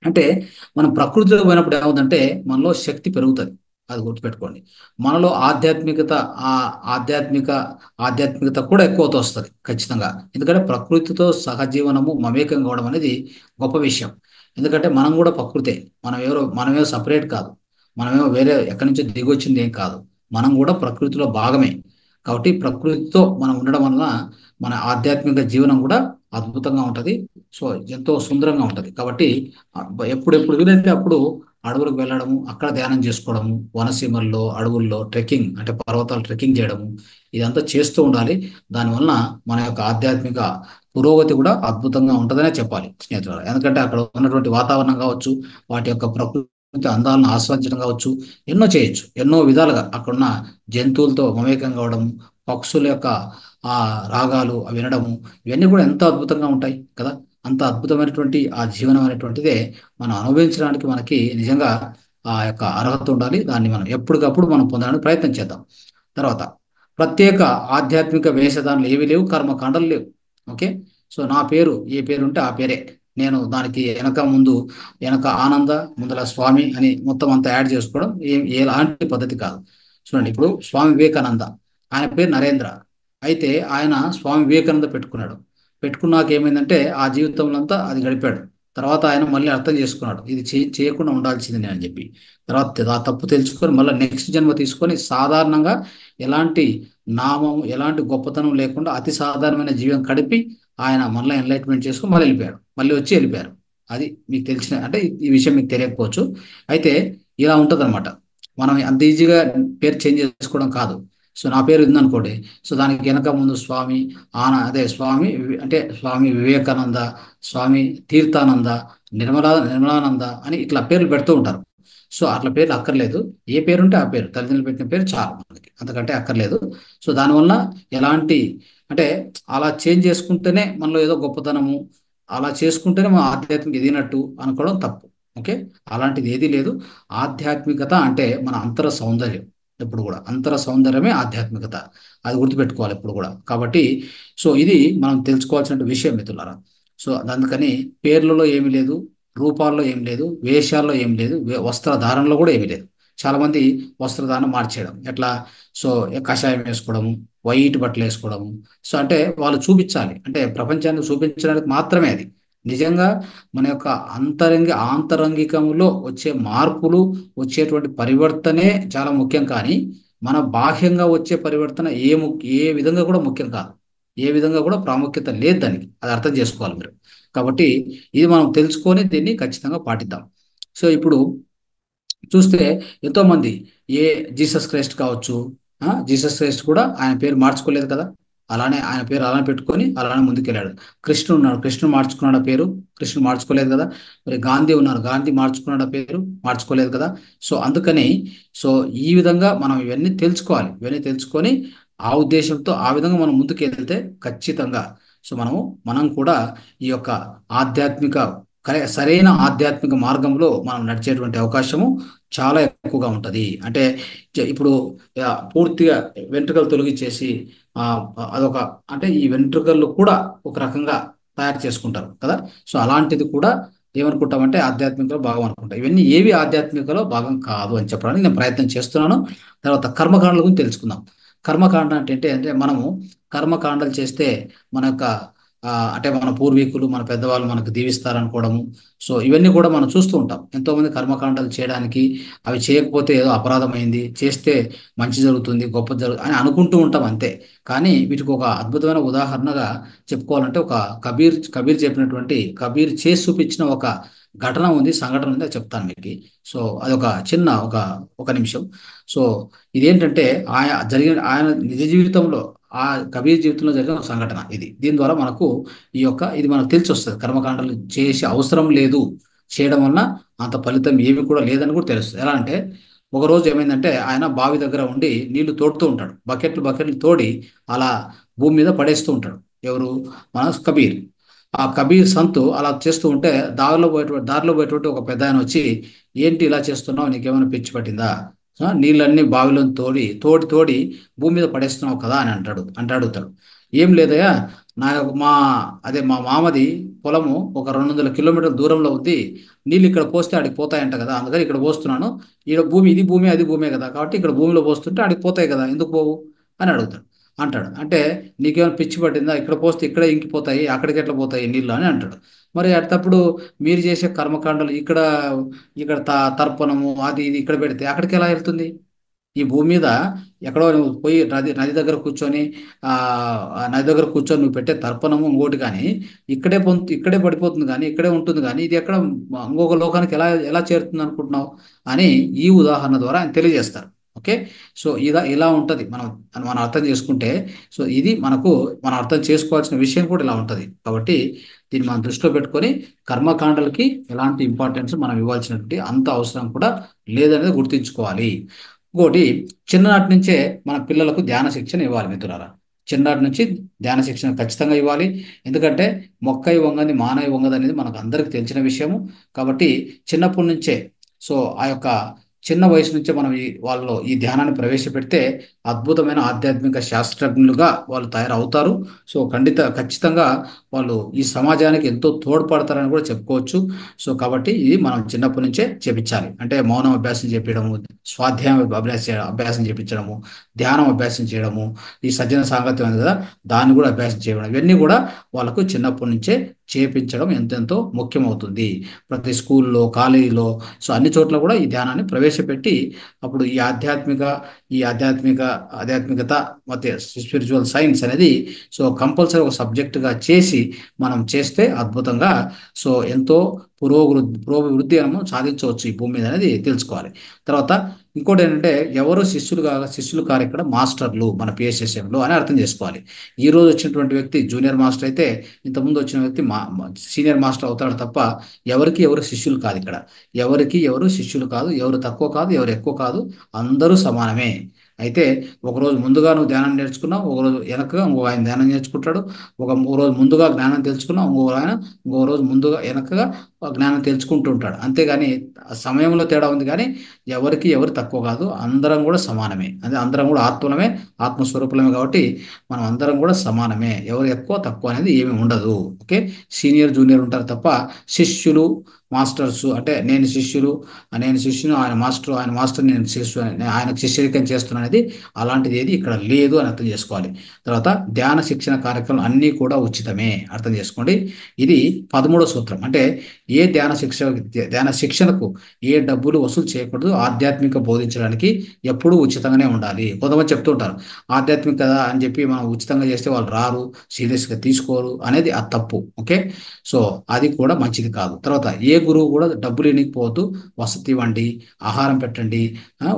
అంటే మనం ప్రకృతిలో పోయినప్పుడు ఏమవుతుందంటే మనలో శక్తి పెరుగుతుంది. అది గుర్తుపెట్టుకోండి. మనలో ఆ ఆధ్యాత్మిక ఆధ్యాత్మికత కూడా ఎక్కువ అవుతూ వస్తుంది ఖచ్చితంగా. ఎందుకంటే ప్రకృతితో సహజీవనము, మమేకం కావడం అనేది గొప్ప విషయం. ఎందుకంటే మనం కూడా ప్రకృతే. మనమేమో సపరేట్ కాదు. మనమేమో వేరే ఎక్కడి నుంచో దిగి వచ్చింది ఏం కాదు. మనం కూడా ప్రకృతిలో భాగమే. కాబట్టి ప్రకృతితో మనం ఉండడం వలన మన ఆధ్యాత్మిక జీవనం కూడా అద్భుతంగా ఉంటుంది. సో ఎంతో సుందరంగా ఉంటుంది. కాబట్టి ఎప్పుడెప్పుడు వీలైతే అప్పుడు అడవులకు వెళ్ళడము, అక్కడ ధ్యానం చేసుకోవడము, వనసీమల్లో అడవుల్లో ట్రెక్కింగ్ అంటే పర్వతాలు ట్రెక్కింగ్ చేయడము, ఇదంతా చేస్తూ ఉండాలి. దానివలన మన యొక్క ఆధ్యాత్మిక పురోగతి కూడా అద్భుతంగా ఉంటుందనే చెప్పాలి స్నేహితులు. ఎందుకంటే అక్కడ ఉన్నటువంటి వాతావరణం కావచ్చు, వాటి యొక్క ప్రకృతి అందాలను ఆస్వాదించడం కావచ్చు, ఎన్నో చేయొచ్చు. ఎన్నో విధాలుగా అక్కడున్న జంతువులతో మమేకం కావడం, పక్షుల యొక్క ఆ రాగాలు వినడము, ఇవన్నీ కూడా ఎంతో అద్భుతంగా ఉంటాయి కదా. అంత అద్భుతమైనటువంటి ఆ జీవనం అనేటువంటిదే మనం అనుభవించడానికి మనకి నిజంగా ఆ యొక్క అర్హత ఉండాలి. దాన్ని మనం ఎప్పటికప్పుడు మనం పొందడానికి ప్రయత్నం చేద్దాం. తర్వాత ప్రత్యేక ఆధ్యాత్మిక వేషధారణలు ఏవి లేవు, కర్మకాండలు లేవు. ఓకే, సో నా పేరు ఏ పేరు ఉంటే ఆ పేరే. నేను దానికి వెనక ముందు వెనక ఆనంద ముందల స్వామి అని మొత్తం అంతా యాడ్ చేసుకోవడం ఎలాంటి పద్ధతి కాదు. చూడండి, ఇప్పుడు స్వామి వివేకానంద, ఆయన పేరు నరేంద్ర. అయితే ఆయన స్వామి వివేకానంద పెట్టుకున్నాడు. పెట్టుకున్నాక ఏమైందంటే ఆ జీవితంలో అంతా అది గడిపాడు. తర్వాత ఆయన మళ్ళీ అర్థం చేసుకున్నాడు, ఇది చేయకుండా ఉండాల్సింది నేను అని చెప్పి. తర్వాత ఆ తప్పు తెలుసుకొని మళ్ళీ నెక్స్ట్ జన్మ తీసుకొని సాధారణంగా ఎలాంటి నామం ఎలాంటి గొప్పతనం లేకుండా అతి సాధారణమైన జీవనం గడిపి ఆయన మళ్ళీ ఎన్లైట్మెంట్ చేసుకుని మళ్ళీ వెళ్ళిపోయాడు, మళ్ళీ వచ్చి వెళ్ళిపోయారు. అది మీకు తెలిసిన అంటే ఈ విషయం మీకు తెలియకపోవచ్చు. అయితే ఇలా ఉంటదన్నమాట. మనం అంత ఈజీగా పేరు చేంజ్ చేసుకోవడం కాదు. సో నా పేరు ఉందనుకోండి, సో దానికి వెనక ముందు స్వామి అదే స్వామి అంటే స్వామి వివేకానంద, స్వామి తీర్థానంద, నిర్మలానంద అని ఇట్లా పేర్లు పెడుతూ ఉంటారు. సో అట్లా పేర్లు అక్కర్లేదు. ఏ పేరు ఉంటే ఆ పేరు, తల్లిదండ్రులు పెట్టిన పేరు చాలు మనకి, అంతకంటే అక్కర్లేదు. సో దానివల్ల ఎలాంటి అంటే అలా చేంజ్ చేసుకుంటేనే మనలో ఏదో గొప్పతనము, అలా చేసుకుంటేనే మనం ఆధ్యాత్మిక ఎదిగినట్టు అనుకోవడం తప్పు. ఓకే, అలాంటిది ఏదీ లేదు. ఆధ్యాత్మికత అంటే మన అంతర సౌందర్యం. ఎప్పుడు కూడా అంతర సౌందర్యమే ఆధ్యాత్మికత, అది గుర్తుపెట్టుకోవాలి ఎప్పుడు కూడా. కాబట్టి సో ఇది మనం తెలుసుకోవాల్సిన విషయం మిత్రులారా. సో అందుకని పేర్లలో ఏమీ లేదు, రూపాల్లో ఏం లేదు, వేషాల్లో ఏం లేదు, వస్త్రధారణలో కూడా ఏమీ లేదు. చాలా మంది వస్త్రధారణ మార్చేయడం ఎట్లా, సో కషాయం వేసుకోవడము, వైట్ బట్టలు వేసుకోవడము. సో అంటే వాళ్ళు చూపించాలి, అంటే ప్రపంచాన్ని చూపించడానికి మాత్రమే అది. నిజంగా మన యొక్క ఆంతరంగికంలో వచ్చే మార్పులు, వచ్చేటువంటి పరివర్తనే చాలా ముఖ్యం. కానీ మన బాహ్యంగా వచ్చే పరివర్తన ఏ విధంగా కూడా ముఖ్యం కాదు, ఏ విధంగా కూడా ప్రాముఖ్యత లేదు దానికి. అది అర్థం చేసుకోవాలి మీరు. కాబట్టి ఇది మనం తెలుసుకొని దీన్ని ఖచ్చితంగా పాటిద్దాం. సో ఇప్పుడు చూస్తే ఎంతో మంది ఏ జీసస్ క్రైస్ట్ కావచ్చు, జీసస్ క్రైస్ట్ కూడా ఆయన పేరు మార్చుకోలేదు కదా, అలానే ఆయన పేరు అలానే పెట్టుకొని అలానే ముందుకెళ్ళాడు. కృష్ణుడు ఉన్నాడు, కృష్ణుడు మార్చుకున్నాడు ఆ పేరు, కృష్ణుడు మార్చుకోలేదు కదా. మరి గాంధీ ఉన్నారు, గాంధీ మార్చుకున్నాడు ఆ పేరు, మార్చుకోలేదు కదా. సో అందుకని సో ఈ విధంగా మనం ఇవన్నీ తెలుసుకోవాలి. ఇవన్నీ తెలుసుకొని ఆ ఉద్దేశంతో ఆ విధంగా మనం ముందుకు వెళ్తే ఖచ్చితంగా సో మనం కూడా ఈ యొక్క ఆధ్యాత్మిక సరైన ఆధ్యాత్మిక మార్గంలో మనం నడిచేటువంటి అవకాశము చాలా ఎక్కువగా ఉంటుంది. అంటే ఇప్పుడు పూర్తిగా వెంట్రుకలు తొలగించేసి ఆ అదొక అంటే ఈ వెంట్రుకలు కూడా ఒక రకంగా తయారు చేసుకుంటారు కదా. సో అలాంటిది కూడా ఏమనుకుంటామంటే ఆధ్యాత్మికలో భాగం అనుకుంటాం. ఇవన్నీ ఏవి ఆధ్యాత్మికలో భాగం కాదు అని చెప్పడానికి నేను ప్రయత్నం చేస్తున్నాను. తర్వాత కర్మకాండల గురించి తెలుసుకుందాం. కర్మకాండ అంటే ఏంటి అంటే మనము కర్మకాండలు చేస్తే మన యొక్క అంటే మన పూర్వీకులు మన పెద్దవాళ్ళు మనకు దీవిస్తారనుకోవడము. సో ఇవన్నీ కూడా మనం చూస్తూ ఉంటాం. ఎంతోమంది కర్మకాండలు చేయడానికి, అవి చేయకపోతే ఏదో అపరాధమైంది, చేస్తే మంచి జరుగుతుంది, గొప్ప జరుగుతుంది అని అనుకుంటూ ఉంటాం అంతే. కానీ వీటికి ఒక అద్భుతమైన ఉదాహరణగా చెప్పుకోవాలంటే ఒక కబీర్ చెప్పినటువంటి, కబీర్ చేసి చూపించిన ఒక ఘటన ఉంది, సంఘటన ఉంది, అది చెప్తాను మీకు. సో అదొక చిన్న ఒక నిమిషం. సో ఇదేంటంటే ఆయన నిజ జీవితంలో ఆ కబీర్ జీవితంలో జరిగిన ఒక సంఘటన ఇది. దీని ద్వారా మనకు ఇది మనకు తెలిసి వస్తుంది, కర్మకాండలు చేసే అవసరం లేదు, చేయడం వల్ల అంత ఫలితం ఏమి కూడా లేదని కూడా తెలుస్తుంది. ఎలా అంటే ఒక రోజు ఏమైందంటే ఆయన బావి దగ్గర ఉండి నీళ్లు తోడుతూ ఉంటాడు, బకెట్లు బకెట్లు తోడి అలా భూమి మీద పడేస్తూ ఉంటాడు. ఎవరు? మన కబీర్. ఆ కబీర్ సంతు అలా చేస్తూ ఉంటే దారిలో పోయేటువంటి ఒక పెద్ద ఆయన వచ్చి, ఏంటి ఇలా చేస్తున్నావు, నీకేమైనా పిచ్చి పట్టిందా, నీళ్ళన్నీ బావిలో తోడి తోడి తోడి భూమి మీద పడేస్తున్నావు కదా అని అడుగుతాడు. ఏం లేదయ్యా, మా మా మామది పొలము ఒక 200 కిలోమీటర్ల దూరంలో ఉంది, నీళ్ళు ఇక్కడ పోస్తే ఆడికి పోతాయంట కదా, అందుకని ఇక్కడ పోస్తున్నాను. ఇది భూమి అది భూమే కదా, కాబట్టి ఇక్కడ భూమిలో పోస్తుంటే ఆడికి పోతాయి కదా, ఎందుకు పోవు అని అంటాడు. అంటే నీకేమైనా పిచ్చి పట్టిందా, ఇక్కడ పోస్తే ఇక్కడే ఇంకిపోతాయి, అక్కడికి ఎట్లా పోతాయి నీళ్ళు అని అంటాడు. మరి అట్టప్పుడు మీరు చేసే కర్మకాండలు ఇక్కడ ఇక్కడ తర్పణము అది ఇది ఇక్కడ పెడితే అక్కడికి ఎలా వెళ్తుంది? ఈ భూమి మీద ఎక్కడో నువ్వు పోయి నది దగ్గర కూర్చొని ఆ నది దగ్గర కూర్చొని నువ్వు పెట్టే తర్పణము ఇంకోటి కానీ ఇక్కడే పడిపోతుంది, కానీ ఇక్కడే ఉంటుంది, కానీ ఇది ఎక్కడ ఇంకొక లోకానికి ఎలా ఎలా చేరుతుంది అనుకుంటున్నావు అని ఈ ఉదాహరణ ద్వారా ఆయన తెలియజేస్తారు. ఓకే, సో ఇలా ఉంటుంది. మనం అర్థం చేసుకుంటే, సో ఇది మనం అర్థం చేసుకోవాల్సిన విషయం కూడా ఇలా ఉంటుంది. కాబట్టి దీన్ని మనం దృష్టిలో పెట్టుకొని కర్మకాండలకి ఎలాంటి ఇంపార్టెన్స్ మనం ఇవ్వాల్సినటువంటి అంత అవసరం కూడా లేదనేది గుర్తుంచుకోవాలి. ఇంకోటి, చిన్ననాటి నుంచే మన పిల్లలకు ధ్యాన శిక్షణ ఇవ్వాలి మిత్రులారా. చిన్ననాటి నుంచి ధ్యాన శిక్షణ ఖచ్చితంగా ఇవ్వాలి. ఎందుకంటే మొక్కై వంగని మానై వంగదు అనేది మనకు అందరికీ తెలిసిన విషయము. కాబట్టి చిన్నప్పటి నుంచే సో ఆ యొక్క చిన్న వయసు నుంచే మనం వాళ్ళలో ఈ ధ్యానాన్ని ప్రవేశపెడితే అద్భుతమైన ఆధ్యాత్మిక శాస్త్రజ్ఞులుగా వాళ్ళు తయారవుతారు. సో ఖచ్చితంగా వాళ్ళు ఈ సమాజానికి ఎంతో తోడ్పడతారని కూడా చెప్పుకోవచ్చు. సో కాబట్టి ఇది మనం చిన్నప్పటి నుంచే చేపించాలి. అంటే మౌనం అభ్యాసం చేపించడము, స్వాధ్యాయం అభ్యాసం చేపించడము, ధ్యానం అభ్యాసం చేయడము, ఈ సజ్జన సాంగత్యం ఉంది కదా, దాన్ని కూడా అభ్యాసం చేయడం, ఇవన్నీ కూడా వాళ్ళకు చిన్నప్పటి నుంచే చేపించడం ఎంతెంతో ముఖ్యమవుతుంది. ప్రతి స్కూల్లో, కాలేజీలో, సో అన్ని చోట్ల కూడా ఈ ధ్యానాన్ని ప్రవేశపెట్టి అప్పుడు ఈ ఆధ్యాత్మికత ಮತ್ತೆ స్పిరిచువల్ సైన్స్ అనేది సో కంపల్సరీ ఒక సబ్జెక్టుగా చేసి మనం చేస్తే అద్భుతంగా సో ఎంతో పురోభివృద్ధి మనము సాధించవచ్చు ఈ భూమి మీద అనేది తెలుసుకోవాలి. తర్వాత ఇంకోటి ఏంటంటే ఎవరు శిష్యులు కారు, ఇక్కడ మాస్టర్లు మన పిఎస్ఎస్ఎంలో అని అర్థం చేసుకోవాలి. ఈ రోజు వచ్చినటువంటి వ్యక్తి జూనియర్ మాస్టర్ అయితే ఇంతకుముందు వచ్చిన వ్యక్తి సీనియర్ మాస్టర్ అవుతాడు తప్ప ఎవరికి ఎవరు శిష్యులు కాదు. ఇక్కడ ఎవరికి ఎవరు శిష్యులు కాదు, ఎవరు తక్కువ కాదు, ఎవరు ఎక్కువ కాదు, అందరూ సమానమే. అయితే ఒకరోజు ముందుగా నువ్వు ధ్యానం నేర్చుకున్నావు, ఒకరోజు వెనకగా ఇంకో ఆయన ధ్యానం నేర్చుకుంటాడు. ఒక రోజు ముందుగా జ్ఞానం తెలుసుకున్నావు, ఇంకో రోజు ముందుగా వెనకగా జ్ఞానం తెలుసుకుంటూ ఉంటాడు. అంతేగాని ఆ సమయంలో తేడా ఉంది, కానీ ఎవరికి ఎవరు తక్కువ కాదు, అందరం కూడా సమానమే. అదే అందరం కూడా ఆత్మలమే, ఆత్మస్వరూపులమే. కాబట్టి మనం అందరం కూడా సమానమే, ఎవరు ఎక్కువ తక్కువ అనేది ఏమీ ఉండదు. ఓకే, సీనియర్ జూనియర్ ఉంటారు తప్ప శిష్యులు మాస్టర్స్ అంటే నేను శిష్యును, ఆయన మాస్టర్ నేను శిష్యు, ఆయనకు శిష్యరికం చేస్తున్నాను అనేది అలాంటిది ఏది ఇక్కడ లేదు అని అర్థం చేసుకోవాలి. తర్వాత ధ్యాన శిక్షణ కార్యక్రమం అన్నీ కూడా ఉచితమే, అర్థం చేసుకోండి. ఇది 13వ సూత్రం. అంటే ఏ ధ్యాన శిక్షణకు ఏ డబ్బులు వసూలు చేయకూడదు. ఆధ్యాత్మిక బోధించడానికి ఎప్పుడూ ఉచితంగానే ఉండాలి. కొంతమంది చెప్తూ ఉంటారు ఆధ్యాత్మిక కదా అని చెప్పి మనం ఉచితంగా చేస్తే వాళ్ళు రారు, సీరియస్గా తీసుకోరు అనేది అది తప్పు. ఓకే, సో అది కూడా మంచిది కాదు. తర్వాత ఏ గురువు కూడా డబ్బులు ఇవ్వకపోవద్దు. వసతి ఇవ్వండి, ఆహారం పెట్టండి,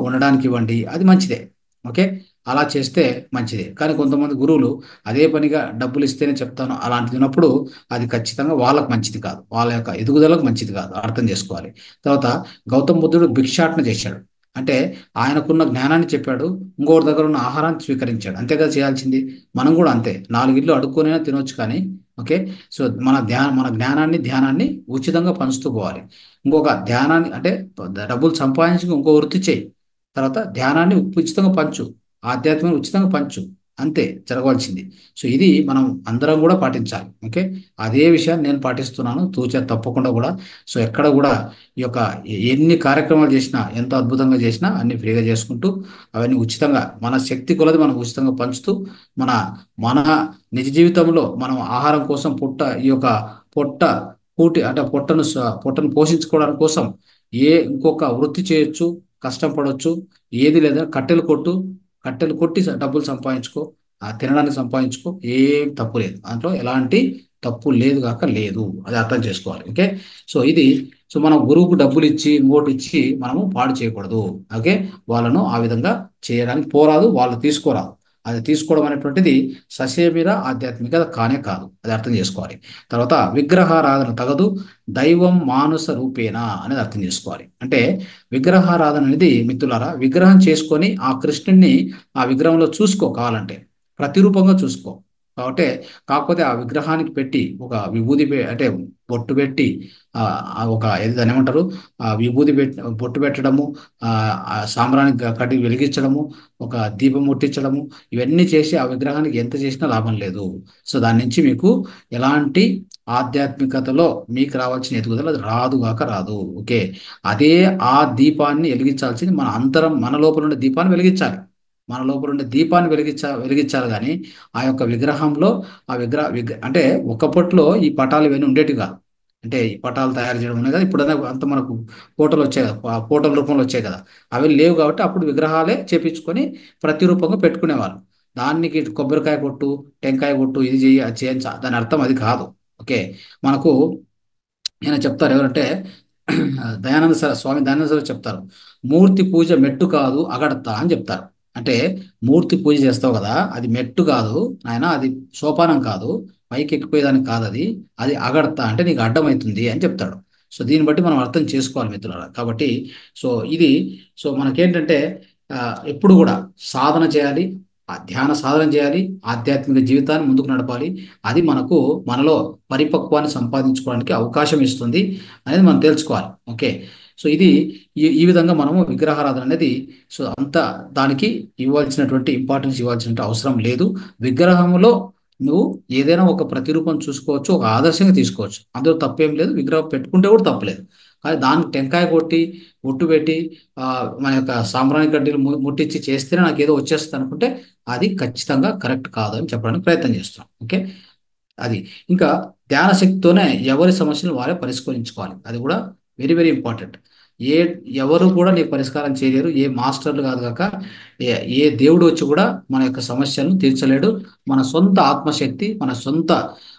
ఉండడానికి ఇవ్వండి, అది మంచిదే. ఓకే, అలా చేస్తే మంచిదే. కానీ కొంతమంది గురువులు అదే పనిగా డబ్బులు ఇస్తేనే చెప్తాను అలాంటిది ఉన్నప్పుడు అది ఖచ్చితంగా వాళ్ళకు మంచిది కాదు, వాళ్ళ యొక్క ఎదుగుదలకు మంచిది కాదు, అర్థం చేసుకోవాలి. తర్వాత గౌతమ బుద్ధుడు భిక్షాటన చేశాడు. అంటే ఆయనకున్న జ్ఞానాన్ని చెప్పాడు, ఇంకోటి దగ్గర ఉన్న ఆహారాన్ని స్వీకరించాడు. అంతే కదా చేయాల్సింది. మనం కూడా అంతే, 4 ఇళ్ళు అడుక్కొనైనా తినొచ్చు కానీ ఓకే, సో మన ధ్యానాన్ని ఉచితంగా పంచుతూ పోవాలి. ఇంకొక ధ్యానాన్ని అంటే డబ్బులు సంపాదించుకుని ఇంకో వృత్తి చేయి, తర్వాత ధ్యానాన్ని ఉచితంగా పంచు, ఆధ్యాత్మిక ఉచితంగా పంచు, అంతే జరగవలసింది. సో ఇది మనం అందరం కూడా పాటించాలి. ఓకే, అదే విషయాన్ని నేను పాటిస్తున్నాను తప్పకుండా కూడా. సో ఎక్కడ కూడా ఈ యొక్క ఎన్ని కార్యక్రమాలు చేసినా, ఎంత అద్భుతంగా చేసినా అన్ని ఫ్రీగా చేసుకుంటూ అవన్నీ ఉచితంగా మన శక్తి కొలది మనం ఉచితంగా పంచుతూ మన మన నిజ జీవితంలో మనం ఆహారం కోసం ఈ యొక్క పొట్ట అంటే పొట్టను పోషించుకోవడానికి కోసం ఇంకొక వృత్తి చేయొచ్చు, కష్టం పడవచ్చు. ఏది లేదా కట్టెలు కొట్టి డబ్బులు సంపాదించుకో, తినడానికి సంపాదించుకో, ఏం తప్పు లేదు, దాంట్లో ఎలాంటి తప్పు లేదు కాక లేదు, అది అర్థం చేసుకోవాలి. ఓకే, సో సో మనం గురువుకు డబ్బులు ఇచ్చి ఇంకోటి ఇచ్చి మనము పాడు చేయకూడదు. ఓకే, వాళ్ళను ఆ విధంగా చేయడానికి పోరాదు, వాళ్ళు తీసుకోరాదు. అది తీసుకోవడం అనేటువంటిది ససేమిరా ఆధ్యాత్మికత కానే కాదు, అది అర్థం చేసుకోవాలి. తర్వాత విగ్రహారాధన తగదు, దైవం మానుస రూపేణ అనేది అర్థం చేసుకోవాలి. అంటే విగ్రహారాధన అనేది మిత్రులారా, విగ్రహం చేసుకొని ఆ కృష్ణుడిని ఆ విగ్రహంలో చూసుకో, కావాలంటే ప్రతిరూపంగా చూసుకో. కాకపోతే ఆ విగ్రహానికి పెట్టి ఒక అంటే బొట్టు పెట్టి దాన్ని ఏమంటారు, ఆ విభూది బొట్టు పెట్టడము, ఆ సాంబ్రాణి కట్టి వెలిగించడము, ఒక దీపం ముట్టించడము, ఇవన్నీ చేసి ఆ విగ్రహానికి ఎంత చేసినా లాభం లేదు. సో దాని నుంచి మీకు ఎలాంటి ఆధ్యాత్మికతలో మీకు రావాల్సిన ఎదుగుదల అది రాదు. ఓకే, అదే ఆ దీపాన్ని వెలిగించాల్సింది మన లోపల ఉండే దీపాన్ని వెలిగించాలి. మన లోపల ఉండే దీపాన్ని వెలిగించాలి కానీ ఆ యొక్క విగ్రహంలో అంటే ఒకప్పట్లో ఈ పటాలు ఇవన్నీ ఉండేవి కాదు. అంటే ఈ పటాలు తయారు చేయడం ఉన్నాయి కదా, ఇప్పుడు అంత మనకు ఫోటోలు వచ్చాయి కదా, ఫోటోల రూపంలో వచ్చాయి కదా, అవి లేవు. కాబట్టి అప్పుడు విగ్రహాలే చేపించుకొని ప్రతిరూపంగా పెట్టుకునేవాళ్ళు. దానికి కొబ్బరికాయ కొట్టు, టెంకాయ కొట్టు, ఇది చెయ్యి అది చేయించ, దాని అర్థం అది కాదు. ఓకే, మనకు ఈయన చెప్తారు ఎవరంటే స్వామి దయానంద సరస్వతి చెప్తారు, మూర్తి పూజ మెట్టు కాదు అగడత అని చెప్తారు. అంటే మూర్తి పూజ చేస్తావు కదా, అది మెట్టు కాదు నాయన, అది సోపానం కాదు, పైకి ఎక్కిపోయేదానికి కాదు, అది అది అగడత అంటే నీకు అడ్డమవుతుంది అని చెప్తాడు. సో దీన్ని బట్టి మనం అర్థం చేసుకోవాలి మిత్రులారా. కాబట్టి సో ఇది సో మనకేంటంటే ఎప్పుడు కూడా సాధన చేయాలి, ధ్యాన సాధన చేయాలి, ఆధ్యాత్మిక జీవితాన్ని ముందుకు నడపాలి. అది మనలో పరిపక్వాన్ని సంపాదించుకోవడానికి అవకాశం ఇస్తుంది అనేది మనం తెలుసుకోవాలి. ఓకే, సో ఇది ఈ విధంగా మనము విగ్రహారాధన అనేది సో అంత దానికి ఇవ్వాల్సినటువంటి ఇంపార్టెన్స్ ఇవ్వాల్సిన అవసరం లేదు. విగ్రహంలో నువ్వు ఏదైనా ఒక ప్రతిరూపం చూసుకోవచ్చు, ఒక ఆదర్శంగా తీసుకోవచ్చు, అందులో తప్పేం లేదు. విగ్రహం పెట్టుకుంటే కూడా తప్పలేదు. కానీ దానికి టెంకాయ కొట్టి ఒట్టు పెట్టి ఆ, మన యొక్క సాంబ్రాణి కడ్డీలు ముట్టించి చేస్తేనే నాకు ఏదో వచ్చేస్తుంది అనుకుంటే అది ఖచ్చితంగా కరెక్ట్ కాదు అని చెప్పడానికి ప్రయత్నం చేస్తున్నాం. ఓకే, అది. ఇంకా ధ్యాన శక్తితోనే ఎవరి సమస్యలు వారే పరిష్కరించుకోవాలి. అది కూడా వెరీ వెరీ ఇంపార్టెంట్. ఏ ఎవరు కూడా నీకు పరిష్కారం చేయలేరు, ఏ మాస్టర్లు కాదు కాక ఏ దేవుడు వచ్చి కూడా మన యొక్క సమస్యలను తీర్చలేడు. మన సొంత ఆత్మశక్తి, మన సొంత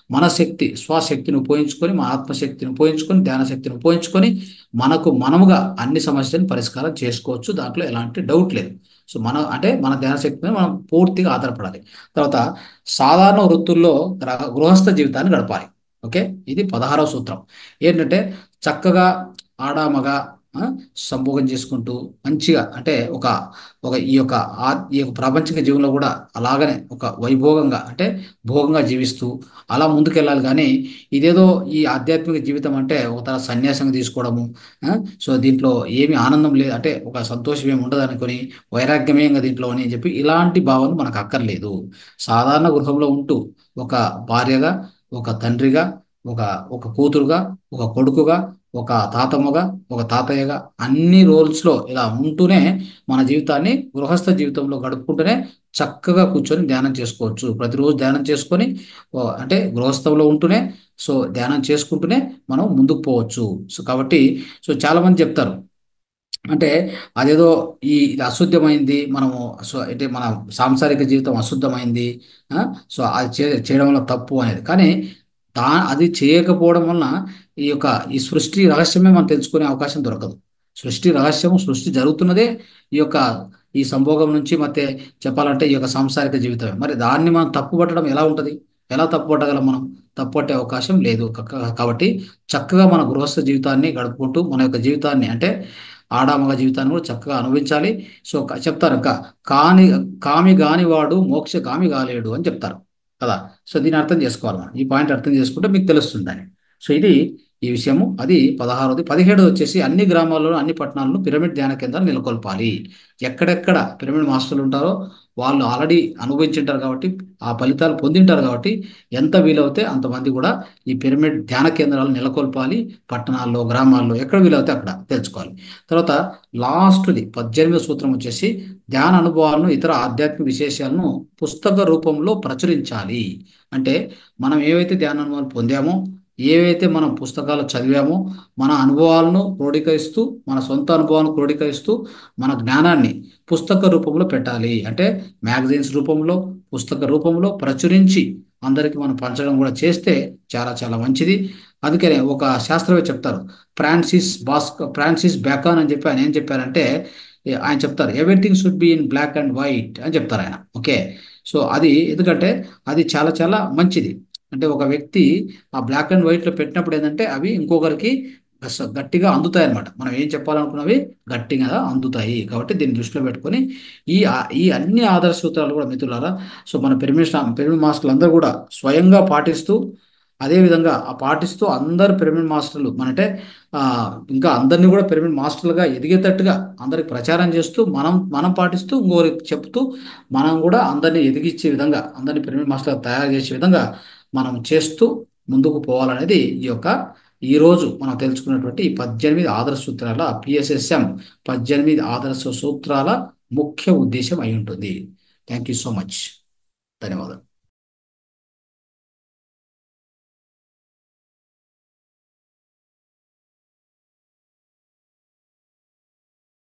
మనశక్తి, స్వశక్తిని ఉపయోగించుకొని, మన ఆత్మశక్తిని ఉపయోగించుకొని, ధ్యాన శక్తిని ఉపయోగించుకొని మనకు మనముగా అన్ని సమస్యలను పరిష్కారం చేసుకోవచ్చు. దాంట్లో ఎలాంటి డౌట్ లేదు. సో అంటే మన ధ్యాన శక్తి మీద మనం పూర్తిగా ఆధారపడాలి. తర్వాత సాధారణ వృత్తుల్లో గృహస్థ జీవితాన్ని గడపాలి. ఓకే, ఇది 16వ సూత్రం. ఏంటంటే చక్కగా ఆడామగ ఆ, సంభోగం చేసుకుంటూ మంచిగా అంటే ఒక ఒక ఈ యొక్క ఈ యొక్క ప్రాపంచిక జీవనంలో కూడా అలాగనే ఒక వైభోగంగా అంటే భోగంగా జీవిస్తూ అలా ముందుకెళ్ళాలి. కానీ ఇదేదో ఈ ఆధ్యాత్మిక జీవితం అంటే ఒక తర సన్యాసంగా తీసుకోవడము, సో దీంట్లో ఏమి ఆనందం లేదు అంటే ఒక సంతోషం ఏమి ఉండదు అనుకొని వైరాగ్యమే ఇంకా దీంట్లో అని చెప్పి ఇలాంటి భావన మనకు అక్కర్లేదు. సాధారణ గృహంలో ఉంటూ ఒక భార్యగా, ఒక తండ్రిగా, ఒక ఒక కూతురుగా, ఒక కొడుకుగా, ఒక తాతమ్మగా, ఒక తాతయ్యగా అన్ని రోల్స్లో ఇలా ఉంటూనే మన జీవితాన్ని గృహస్థ జీవితంలో గడుపుకుంటూనే చక్కగా కూర్చొని ధ్యానం చేసుకోవచ్చు. ప్రతిరోజు ధ్యానం చేసుకొని అంటే గృహస్థంలో ఉంటూనే సో ధ్యానం చేసుకుంటూనే మనం ముందుకు పోవచ్చు. సో కాబట్టి సో చాలా మంది చెప్తారు అంటే అదేదో ఇది అశుద్ధమైంది మనము, సో అంటే మన సాంసారిక జీవితం అశుద్ధమైంది, ఆ, సో అది చేయడం వల్ల తప్పు అనేది. కానీ అది చేయకపోవడం వలన ఈ యొక్క ఈ సృష్టి రహస్యమే మనం తెలుసుకునే అవకాశం దొరకదు. సృష్టి రహస్యము, సృష్టి జరుగుతున్నదే ఈ యొక్క ఈ సంభోగం నుంచి. ಮತ್ತೆ చెప్పాలంటే ఈ యొక్క సాంసారిక జీవితమే. మరి దాన్ని మనం తప్పు పట్టడం ఎలా ఉంటుంది? ఎలా తప్పు పట్టగలం మనం? తప్పు పట్టే అవకాశం లేదు. కాబట్టి చక్కగా మన గృహస్థ జీవితాన్ని గడుపుకుంటూ మన యొక్క జీవితాన్ని అంటే ఆడామగ జీవితాన్ని కూడా చక్కగా అనుభవించాలి. సో చెప్తారు ఇంకా కాని కామి గాని వాడు మోక్ష కామి కాలేడు అని చెప్తారు కదా. సో దీన్ని అర్థం చేసుకోవాలి మనం. ఈ పాయింట్ అర్థం చేసుకుంటే మీకు తెలుస్తుందని. సో ఇది ఈ విషయము. అది 16వది. 17వది వచ్చేసి అన్ని గ్రామాల్లోనూ అన్ని పట్టణాలను పిరమిడ్ ధ్యాన కేంద్రాలు నెలకొల్పాలి. ఎక్కడెక్కడ పిరమిడ్ మాస్టర్లు ఉంటారో వాళ్ళు ఆల్రెడీ అనుభవించింటారు కాబట్టి ఆ ఫలితాలు పొందింటారు కాబట్టి ఎంత వీలవుతే అంతమంది కూడా ఈ పిరమిడ్ ధ్యాన కేంద్రాలు నెలకొల్పాలి. పట్టణాల్లో, గ్రామాల్లో ఎక్కడ వీలవుతే అక్కడ తెలుసుకోవాలి. తర్వాత లాస్ట్ది 18వ సూత్రం వచ్చేసి ధ్యాన అనుభవాలను, ఇతర ఆధ్యాత్మిక విశేషాలను పుస్తక రూపంలో ప్రచురించాలి. అంటే మనం ఏవైతే ధ్యాన అనుభవాలు పొందామో, ఏవైతే మనం పుస్తకాలు చదివామో, మన అనుభవాలను క్రోడీకరిస్తూ, మన సొంత అనుభవాలను క్రోడీకరిస్తూ మన జ్ఞానాన్ని పుస్తక రూపంలో పెట్టాలి. అంటే మ్యాగజైన్స్ రూపంలో, పుస్తక రూపంలో ప్రచురించి అందరికీ మనం పంచడం కూడా చేస్తే చాలా చాలా మంచిది. అందుకనే ఒక శాస్త్రవేత్త చెప్తారు, ఫ్రాన్సిస్ బ్యాకాన్ అని చెప్పి ఆయన ఏం చెప్పారంటే ఆయన చెప్తారు everything should be in black and white అని చెప్తారు ఆయన. ఓకే, సో అది ఎందుకంటే అది చాలా చాలా మంచిది. అంటే ఒక వ్యక్తి ఆ బ్లాక్ అండ్ వైట్లో పెట్టినప్పుడు ఏంటంటే అవి ఇంకొకరికి గట్టిగా అందుతాయి అనమాట. మనం ఏం చెప్పాలనుకున్నవి గట్టిగా అందుతాయి. కాబట్టి దీన్ని దృష్టిలో పెట్టుకొని ఈ అన్ని ఆదర్శ సూత్రాలు కూడా మిత్రులారా సో మన పిరమిడ్ మాస్టర్లు అందరూ కూడా స్వయంగా పాటిస్తూ అదేవిధంగా ఆ పాటిస్తూ అందరు పిరమిడ్ మాస్టర్లు అంటే ఆ, ఇంకా అందరినీ కూడా పిరమిడ్ మాస్టర్లుగా ఎదిగేటట్టుగా అందరికి ప్రచారం చేస్తూ మనం మనం పాటిస్తూ ఇంకోరికి చెప్తూ మనం కూడా అందరినీ ఎదిగించే విధంగా, అందరినీ పిరమిడ్ మాస్టర్గా తయారు చేసే విధంగా మనం చేస్తూ ముందుకు పోవాలనేది ఈ రోజు మనం తెలుసుకున్నటువంటి ఈ 18 ఆదర్శ సూత్రాల పిఎస్ఎస్ఎం 18 ఆదర్శ సూత్రాల ముఖ్య ఉద్దేశం అయి ఉంటుంది. Thank you so much. ధన్యవాదాలు.